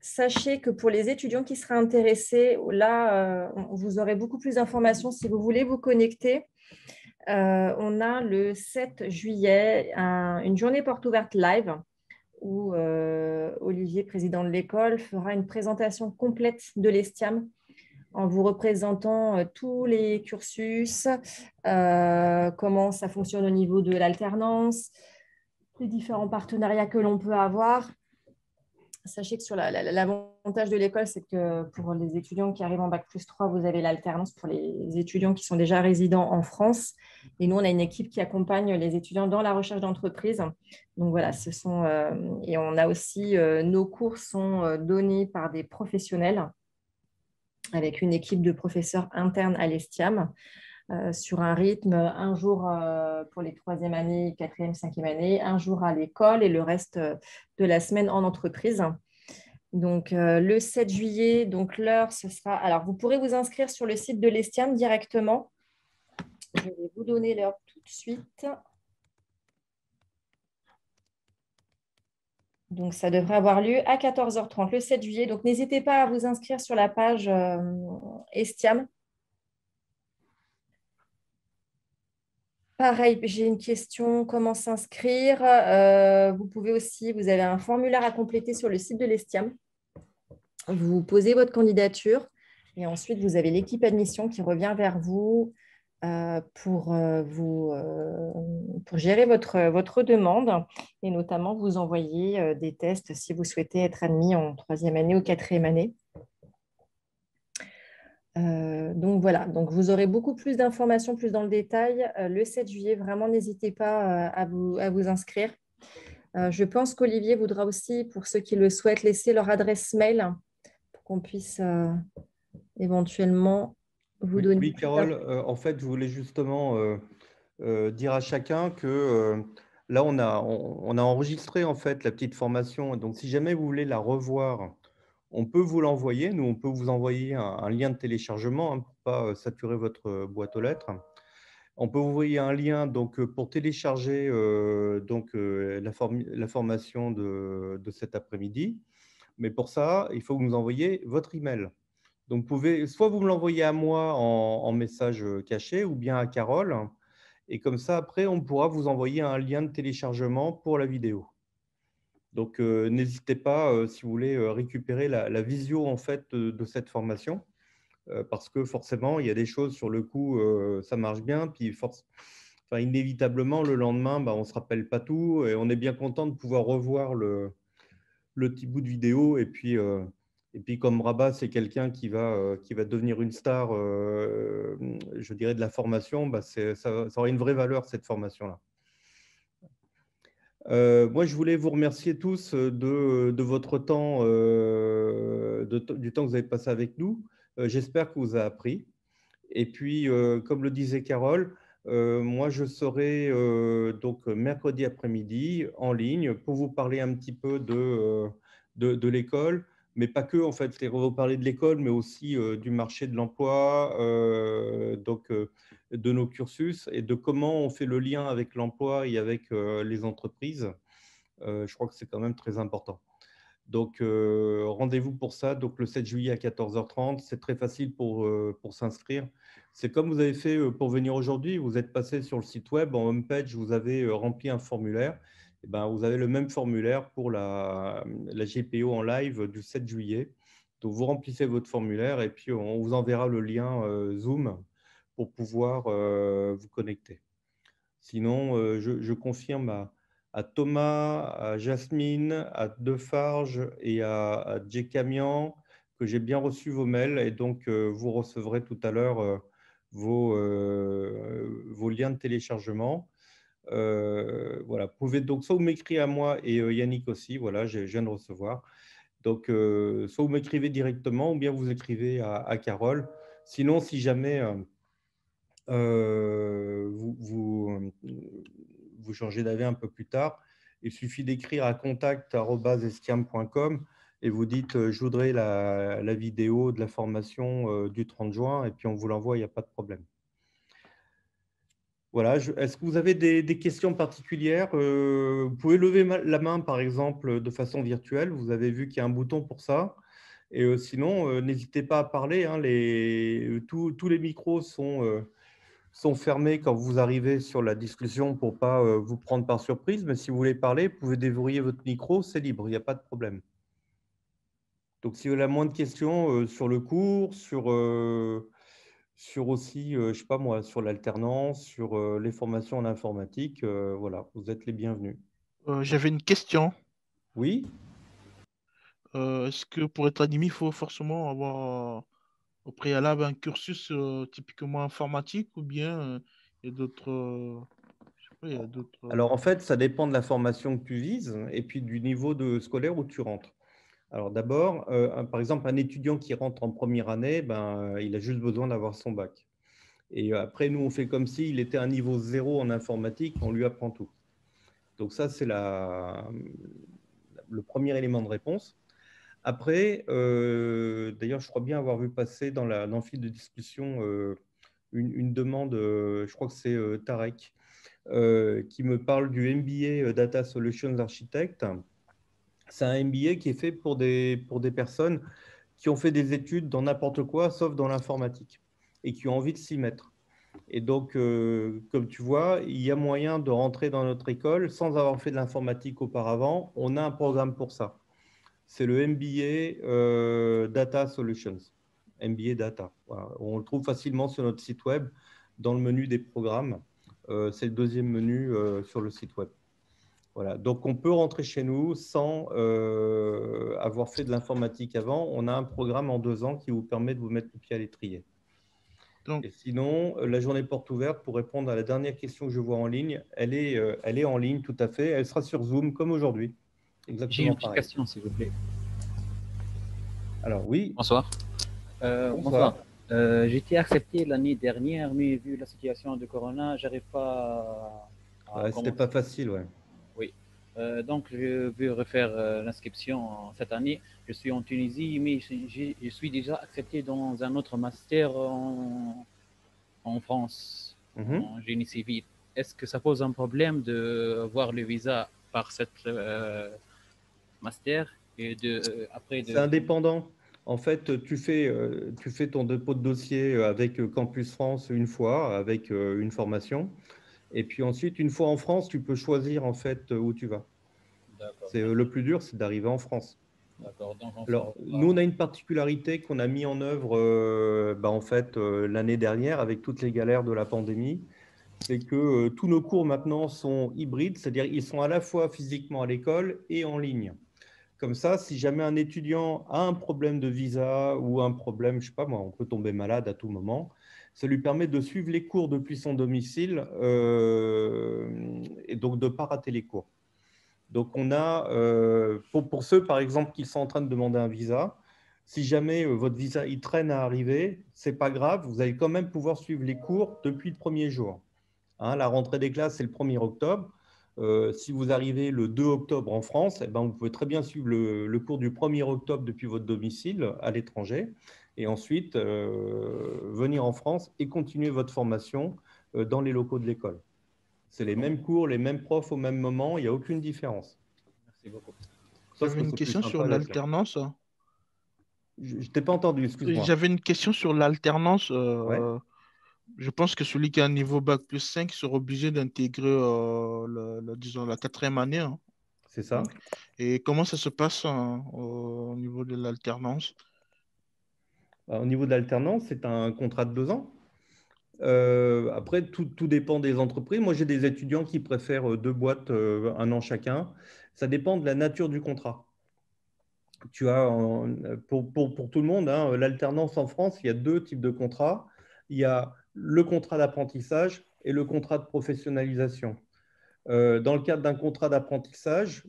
Sachez que pour les étudiants qui seraient intéressés, là, vous aurez beaucoup plus d'informations si vous voulez vous connecter. On a le 7 juillet une journée porte ouverte live où Olivier, président de l'école, fera une présentation complète de l'ESTIAM en vous représentant tous les cursus, comment ça fonctionne au niveau de l'alternance, les différents partenariats que l'on peut avoir. Sachez que sur l'avantage de l'école, c'est que pour les étudiants qui arrivent en Bac+3, vous avez l'alternance pour les étudiants qui sont déjà résidents en France. Et nous, on a une équipe qui accompagne les étudiants dans la recherche d'entreprise. Donc voilà, et on a aussi, nos cours sont donnés par des professionnels avec une équipe de professeurs internes à l'ESTIAM. Sur un rythme, un jour pour les 3e années, 4e, 5e année, un jour à l'école et le reste de la semaine en entreprise. Donc, le 7 juillet, donc l'heure, ce sera… Alors, vous pourrez vous inscrire sur le site de l'ESTIAM directement. Je vais vous donner l'heure tout de suite. Donc, ça devrait avoir lieu à 14h30 le 7 juillet. Donc, n'hésitez pas à vous inscrire sur la page ESTIAM. Pareil, j'ai une question, comment s'inscrire? Vous pouvez aussi, vous avez un formulaire à compléter sur le site de l'ESTIAM. Vous posez votre candidature et ensuite, vous avez l'équipe admission qui revient vers vous pour gérer votre demande et notamment vous envoyer des tests si vous souhaitez être admis en 3e année ou 4e année. Donc voilà, donc vous aurez beaucoup plus d'informations, plus dans le détail. Le 7 juillet, vraiment, n'hésitez pas à vous inscrire. Je pense qu'Olivier voudra aussi, pour ceux qui le souhaitent, laisser leur adresse mail pour qu'on puisse éventuellement vous donner… Oui, Carole, en fait, je voulais justement dire à chacun que là, on a enregistré en fait la petite formation. Donc, si jamais vous voulez la revoir, on peut vous l'envoyer. Nous, on peut vous envoyer un lien de téléchargement pour ne pas saturer votre boîte aux lettres. On peut vous envoyer un lien donc, pour télécharger la formation de cet après-midi. Mais pour ça, il faut que vous nous envoyiez votre email. Donc, vous pouvez soit vous me l'envoyer à moi en message caché ou bien à Carole. Et comme ça, après, on pourra vous envoyer un lien de téléchargement pour la vidéo. Donc, n'hésitez pas, si vous voulez, récupérer la visio en fait, de cette formation. Parce que forcément, il y a des choses sur le coup, ça marche bien. Puis, inévitablement, le lendemain, on ne se rappelle pas tout. Et on est bien content de pouvoir revoir le petit bout de vidéo. Et puis, comme Rabat, c'est quelqu'un qui va devenir une star, je dirais, de la formation, ça aura une vraie valeur, cette formation-là. Moi, je voulais vous remercier tous de votre temps, du temps que vous avez passé avec nous. J'espère que vous avez appris. Et puis, comme le disait Carole, moi, je serai donc mercredi après-midi en ligne pour vous parler un petit peu de l'école, mais pas que, en fait. On va vous parler de l'école, mais aussi du marché de l'emploi, de nos cursus et de comment on fait le lien avec l'emploi et avec les entreprises. Je crois que c'est quand même très important. Donc, rendez-vous pour ça, donc le 7 juillet à 14h30. C'est très facile pour s'inscrire. C'est comme vous avez fait pour venir aujourd'hui. Vous êtes passé sur le site web, en homepage, vous avez rempli un formulaire. Et vous avez le même formulaire pour la GPO en live du 7 juillet. Donc, vous remplissez votre formulaire et puis on vous enverra le lien Zoom pour pouvoir vous connecter. Sinon, je confirme à Thomas, à Jasmine, à Defarge et à Djekamian que j'ai bien reçu vos mails et donc vous recevrez tout à l'heure vos liens de téléchargement. Voilà, vous pouvez donc soit vous m'écrire à moi et Yannick aussi, voilà, je viens de recevoir. Donc, soit vous m'écrivez directement ou bien vous écrivez à Carole. Sinon, si jamais vous changez d'avis un peu plus tard, il suffit d'écrire à contact@estiam.com et vous dites je voudrais la vidéo de la formation du 30 juin et puis on vous l'envoie, il n'y a pas de problème. Voilà, est-ce que vous avez des questions particulières? Vous pouvez lever la main, par exemple, de façon virtuelle. Vous avez vu qu'il y a un bouton pour ça. Et sinon, n'hésitez pas à parler. Hein, tous les micros sont fermés quand vous arrivez sur la discussion pour ne pas vous prendre par surprise. Mais si vous voulez parler, vous pouvez déverrouiller votre micro, c'est libre, il n'y a pas de problème. Donc, si vous avez la moindre question sur le cours, sur aussi, je sais pas moi, sur l'alternance, sur les formations en informatique, voilà, vous êtes les bienvenus. J'avais une question. Oui? Est-ce que pour être admis, il faut forcément avoir au préalable un cursus typiquement informatique ou bien il y a d'autres, je sais pas, il y a d'autres. Alors, en fait, ça dépend de la formation que tu vises et puis du niveau de scolaire où tu rentres. Alors, d'abord, par exemple, un étudiant qui rentre en première année, ben, il a juste besoin d'avoir son bac. Et après, nous, on fait comme s'il était à un niveau 0 en informatique, on lui apprend tout. Donc, ça, c'est le premier élément de réponse. Après, d'ailleurs, je crois bien avoir vu passer dans le fil de discussion une demande, je crois que c'est Tarek, qui me parle du MBA Data Solutions Architect. C'est un MBA qui est fait pour des personnes qui ont fait des études dans n'importe quoi, sauf dans l'informatique, et qui ont envie de s'y mettre. Et donc, comme tu vois, il y a moyen de rentrer dans notre école sans avoir fait de l'informatique auparavant. On a un programme pour ça. C'est le MBA Data Solutions, MBA Data. Voilà. On le trouve facilement sur notre site web, dans le menu des programmes. C'est le deuxième menu sur le site web. Voilà. Donc, on peut rentrer chez nous sans avoir fait de l'informatique avant. On a un programme en 2 ans qui vous permet de vous mettre le pied à l'étrier. Donc, Et sinon, la journée porte ouverte, pour répondre à la dernière question que je vois en ligne, elle est en ligne tout à fait. Elle sera sur Zoom comme aujourd'hui. J'ai Exactement une petite pareil. question, s'il vous plaît. Alors oui, Bonsoir. Bonsoir. J'ai été accepté l'année dernière, mais vu la situation de Corona, j'arrive pas à c'était commencer. pas facile, ouais. Oui. Donc, je veux refaire l'inscription cette année. Je suis en Tunisie, mais je suis déjà accepté dans un autre master en France, en génie civil. Est-ce que ça pose un problème de voir le visa par cette master et après C'est indépendant. En fait, tu fais ton dépôt de dossier avec Campus France une fois, avec une formation. Et puis ensuite, une fois en France, tu peux choisir en fait où tu vas. Le plus dur, c'est d'arriver en France. D'accord. Donc, Alors, nous, on a une particularité qu'on a mis en œuvre en fait, l'année dernière avec toutes les galères de la pandémie. C'est que tous nos cours maintenant sont hybrides, c'est-à-dire ils sont à la fois physiquement à l'école et en ligne. Comme ça, si jamais un étudiant a un problème de visa ou un problème, je ne sais pas moi, on peut tomber malade à tout moment, ça lui permet de suivre les cours depuis son domicile et donc de ne pas rater les cours. Donc, on a, pour ceux, par exemple, qui sont en train de demander un visa, si jamais votre visa il traîne à arriver, ce n'est pas grave, vous allez quand même pouvoir suivre les cours depuis le premier jour. Hein, la rentrée des classes, c'est le 1er octobre. Si vous arrivez le 2 octobre en France, eh ben, vous pouvez très bien suivre le cours du 1er octobre depuis votre domicile à l'étranger et ensuite venir en France et continuer votre formation dans les locaux de l'école. C'est les mêmes cours, les mêmes profs au même moment, il n'y a aucune différence. Merci beaucoup. j'avais une question sur l'alternance. Je ne t'ai pas entendu, excuse-moi. J'avais une question sur l'alternance. Ouais. Je pense que celui qui a un niveau Bac plus 5 sera obligé d'intégrer disons, la 4e année. Hein. C'est ça. Et comment ça se passe au niveau de l'alternance? Au niveau de l'alternance, c'est un contrat de 2 ans. Après, tout dépend des entreprises. Moi, j'ai des étudiants qui préfèrent 2 boîtes, 1 an chacun. Ça dépend de la nature du contrat. Tu as, pour tout le monde, hein, l'alternance en France, il y a 2 types de contrats. Il y a le contrat d'apprentissage et le contrat de professionnalisation. Dans le cadre d'un contrat d'apprentissage,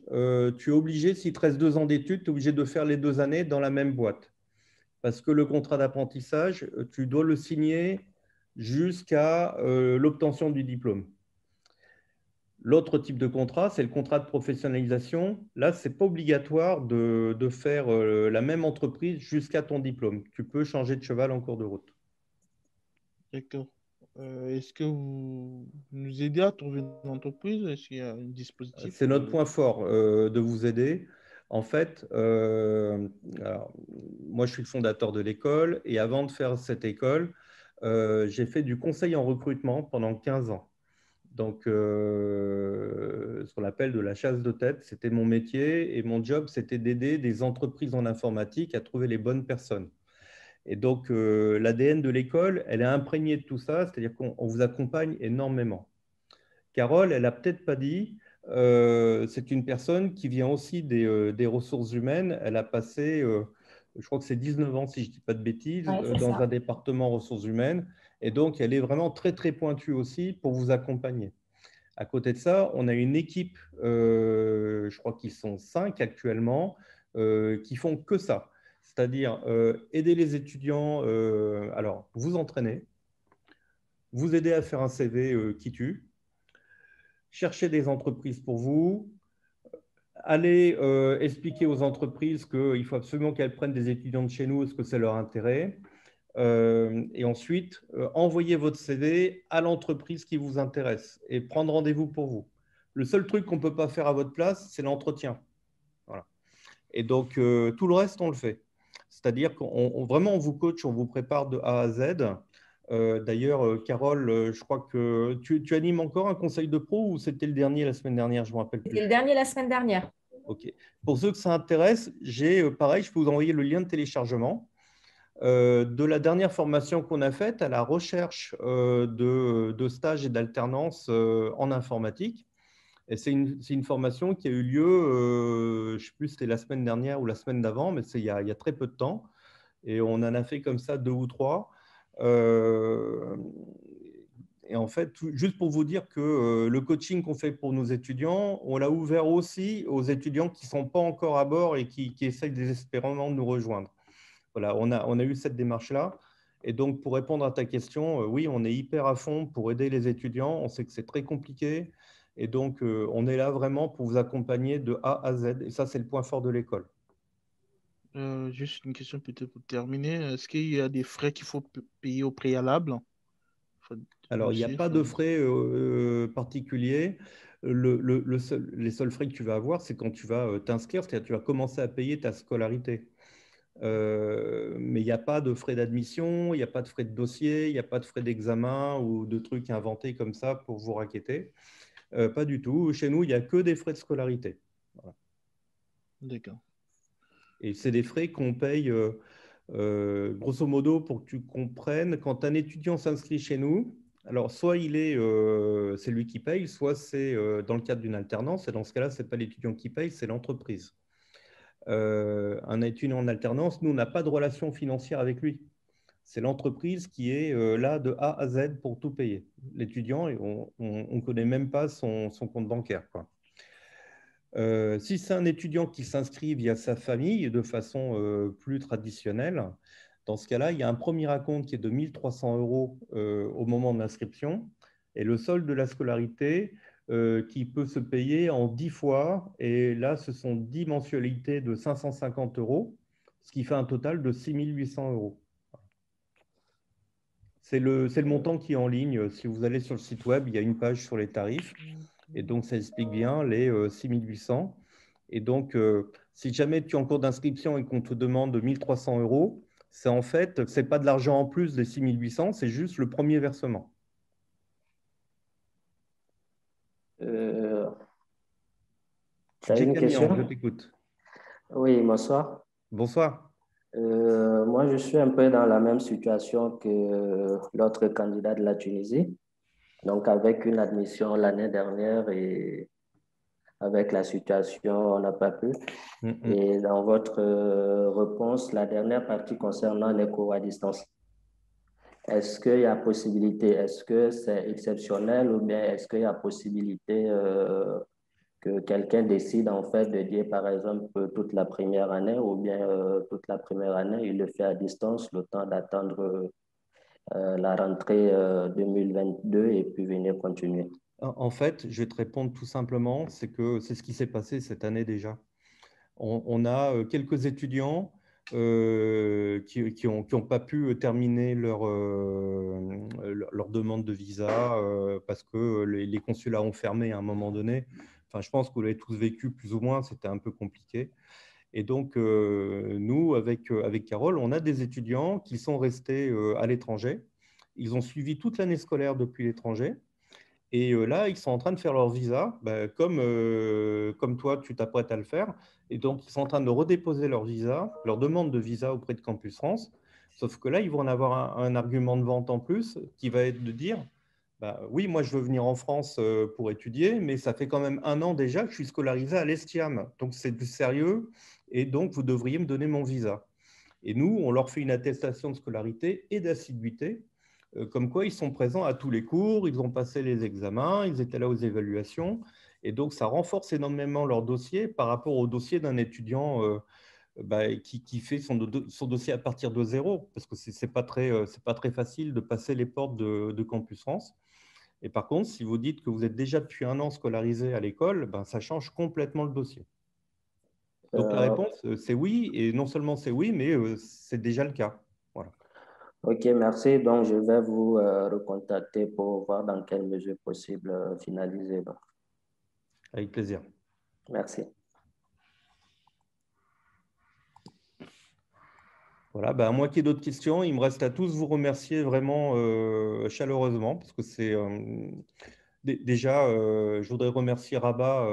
tu es obligé, s'il te reste 2 ans d'études, tu es obligé de faire les 2 années dans la même boîte. Parce que le contrat d'apprentissage, tu dois le signer jusqu'à l'obtention du diplôme. L'autre type de contrat, c'est le contrat de professionnalisation. Là, ce n'est pas obligatoire de faire la même entreprise jusqu'à ton diplôme. Tu peux changer de cheval en cours de route. D'accord. Est-ce que vous nous aidez à trouver une entreprise? Est-ce qu'il y a un dispositif? C'est notre point fort de vous aider. En fait, alors, moi, je suis le fondateur de l'école et avant de faire cette école, j'ai fait du conseil en recrutement pendant 15 ans. Donc, ce qu'on appelle de la chasse de tête, c'était mon métier et mon job, c'était d'aider des entreprises en informatique à trouver les bonnes personnes. Et donc, l'ADN de l'école, elle est imprégnée de tout ça, c'est-à-dire qu'on vous accompagne énormément. Carole, elle n'a peut-être pas dit, c'est une personne qui vient aussi des ressources humaines. Elle a passé, je crois que c'est 19 ans, si je ne dis pas de bêtises, Ouais, c'est dans ça. un département ressources humaines. Et donc, elle est vraiment très, très pointue aussi pour vous accompagner. À côté de ça, on a une équipe, je crois qu'ils sont 5 actuellement, qui font que ça. C'est-à-dire aider les étudiants, alors vous entraîner, vous aider à faire un CV qui tue, chercher des entreprises pour vous, aller expliquer aux entreprises qu'il faut absolument qu'elles prennent des étudiants de chez nous parce que c'est leur intérêt. Et ensuite, envoyer votre CV à l'entreprise qui vous intéresse et prendre rendez-vous pour vous. Le seul truc qu'on ne peut pas faire à votre place, c'est l'entretien. Voilà. Et donc, tout le reste, on le fait. C'est-à-dire qu'on vraiment, on vous coach, on vous prépare de A à Z. D'ailleurs, Carole, je crois que tu animes encore un conseil de pro ou c'était le dernier la semaine dernière? Je ne me rappelle C'était le plus. dernier la semaine dernière. OK. Pour ceux que ça intéresse, j'ai pareil, je peux vous envoyer le lien de téléchargement de la dernière formation qu'on a faite à la recherche de stages et d'alternance en informatique. Et c'est une formation qui a eu lieu, je ne sais plus si c'était la semaine dernière ou la semaine d'avant, mais c'est il y a très peu de temps. Et on en a fait comme ça 2 ou 3. Et en fait, juste pour vous dire que le coaching qu'on fait pour nos étudiants, on l'a ouvert aussi aux étudiants qui ne sont pas encore à bord et qui essayent désespérément de nous rejoindre. Voilà, on a eu cette démarche-là. Et donc, pour répondre à ta question, oui, on est hyper à fond pour aider les étudiants. On sait que c'est très compliqué. Et donc, on est là vraiment pour vous accompagner de A à Z. Et ça, c'est le point fort de l'école. Juste une question peut-être pour terminer. Est-ce qu'il y a des frais qu'il faut payer au préalable? Enfin, Alors, il n'y a aussi, pas enfin, de frais particuliers. Les seuls frais que tu vas avoir, c'est quand tu vas t'inscrire, c'est-à-dire que tu vas commencer à payer ta scolarité. Mais il n'y a pas de frais d'admission, il n'y a pas de frais de dossier, il n'y a pas de frais d'examen ou de trucs inventés comme ça pour vous raqueter. Pas du tout. Chez nous, il n'y a que des frais de scolarité. Voilà. d'accord. Et c'est des frais qu'on paye, grosso modo, pour que tu comprennes, quand un étudiant s'inscrit chez nous, alors soit c'est lui qui paye, soit c'est dans le cadre d'une alternance. Et dans ce cas-là, ce n'est pas l'étudiant qui paye, c'est l'entreprise. Un étudiant en alternance, nous, on n'a pas de relation financière avec lui. C'est l'entreprise qui est là de A à Z pour tout payer. L'étudiant, on ne connaît même pas son compte bancaire, quoi. Si c'est un étudiant qui s'inscrit via sa famille de façon plus traditionnelle, dans ce cas-là, il y a un premier acompte qui est de 1 300 € au moment de l'inscription et le solde de la scolarité qui peut se payer en 10 fois. Et là, ce sont 10 mensualités de 550 €, ce qui fait un total de 6 800 €. C'est le montant qui est en ligne. Si vous allez sur le site web, il y a une page sur les tarifs. Et donc, ça explique bien les 6 800. Et donc, si jamais tu es en cours d'inscription et qu'on te demande 1 300 €, c'est en fait, ce n'est pas de l'argent en plus des 6 800, c'est juste le premier versement. Euh, tu as J'ai une Camille, je question? t'écoute. Oui, bonsoir. Bonsoir. Moi, je suis un peu dans la même situation que l'autre candidat de la Tunisie. Donc, avec une admission l'année dernière et avec la situation, on n'a pas pu. Et dans votre réponse, la dernière partie concernant les cours à distance, est-ce qu'il y a possibilité, est-ce que c'est exceptionnel ou bien est-ce qu'il y a possibilité que quelqu'un décide en fait de dire par exemple toute la première année ou bien toute la première année, il le fait à distance, le temps d'attendre la rentrée 2022 et puis venir continuer. En fait, je vais te répondre tout simplement, c'est que c'est ce qui s'est passé cette année déjà. On a quelques étudiants qui n'ont pas pu terminer leur demande de visa parce que les consulats ont fermé à un moment donné. Enfin, je pense que vous l'avez tous vécu plus ou moins, c'était un peu compliqué. Et donc, nous, avec Carole, on a des étudiants qui sont restés à l'étranger. Ils ont suivi toute l'année scolaire depuis l'étranger. Et là, ils sont en train de faire leur visa, comme toi, tu t'apprêtes à le faire. Et donc, ils sont en train de redéposer leur visa, leur demande de visa auprès de Campus France. Sauf que là, ils vont en avoir un argument de vente en plus qui va être de dire, oui, moi, je veux venir en France pour étudier, mais ça fait quand même 1 an déjà que je suis scolarisé à l'Estiam. Donc, c'est du sérieux et donc, vous devriez me donner mon visa. Et nous, on leur fait une attestation de scolarité et d'assiduité, comme quoi ils sont présents à tous les cours, ils ont passé les examens, ils étaient là aux évaluations. Et donc, ça renforce énormément leur dossier par rapport au dossier d'un étudiant qui fait son dossier à partir de zéro, parce que ce n'est pas très facile de passer les portes de Campus France. Et par contre, si vous dites que vous êtes déjà depuis 1 an scolarisé à l'école, ça change complètement le dossier. Donc la réponse, c'est oui, et non seulement c'est oui, mais c'est déjà le cas. Voilà. Ok, merci. Donc, je vais vous recontacter pour voir dans quelle mesure possible finaliser. Donc. Avec plaisir. Merci. Voilà, à moins qu'il y ait d'autres questions, il me reste à tous vous remercier vraiment chaleureusement, parce que c'est déjà, je voudrais remercier Rabat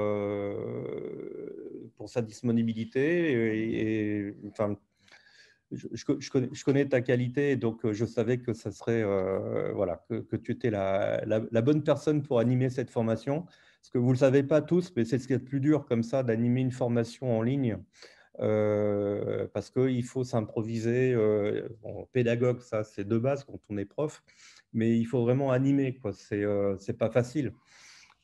pour sa disponibilité enfin, je connais ta qualité, donc je savais que ça serait voilà, que tu étais la bonne personne pour animer cette formation. Parce que vous ne le savez pas tous, mais c'est ce qui est le plus dur comme ça, d'animer une formation en ligne. Parce qu'il faut s'improviser. Pédagogue, ça c'est de base quand on est prof, mais il faut vraiment animer, quoi. C'est pas facile.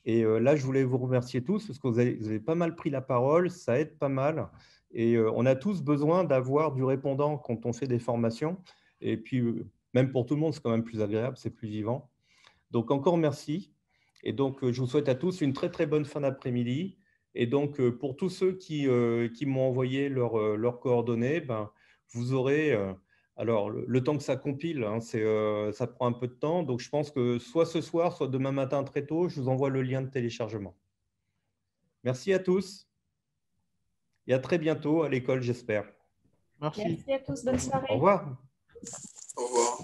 Et là, je voulais vous remercier tous parce que vous avez pas mal pris la parole, ça aide pas mal. Et on a tous besoin d'avoir du répondant quand on fait des formations. Et puis, même pour tout le monde, c'est quand même plus agréable, c'est plus vivant. Donc, encore merci. Et donc, je vous souhaite à tous une très, très bonne fin d'après-midi. Et donc, pour tous ceux qui m'ont envoyé leurs coordonnées, vous aurez… alors, le temps que ça compile, hein, ça prend un peu de temps. Donc, je pense que soit ce soir, soit demain matin très tôt, je vous envoie le lien de téléchargement. Merci à tous et à très bientôt à l'école, j'espère. Merci. Merci à tous. Bonne soirée. Au revoir. Au revoir.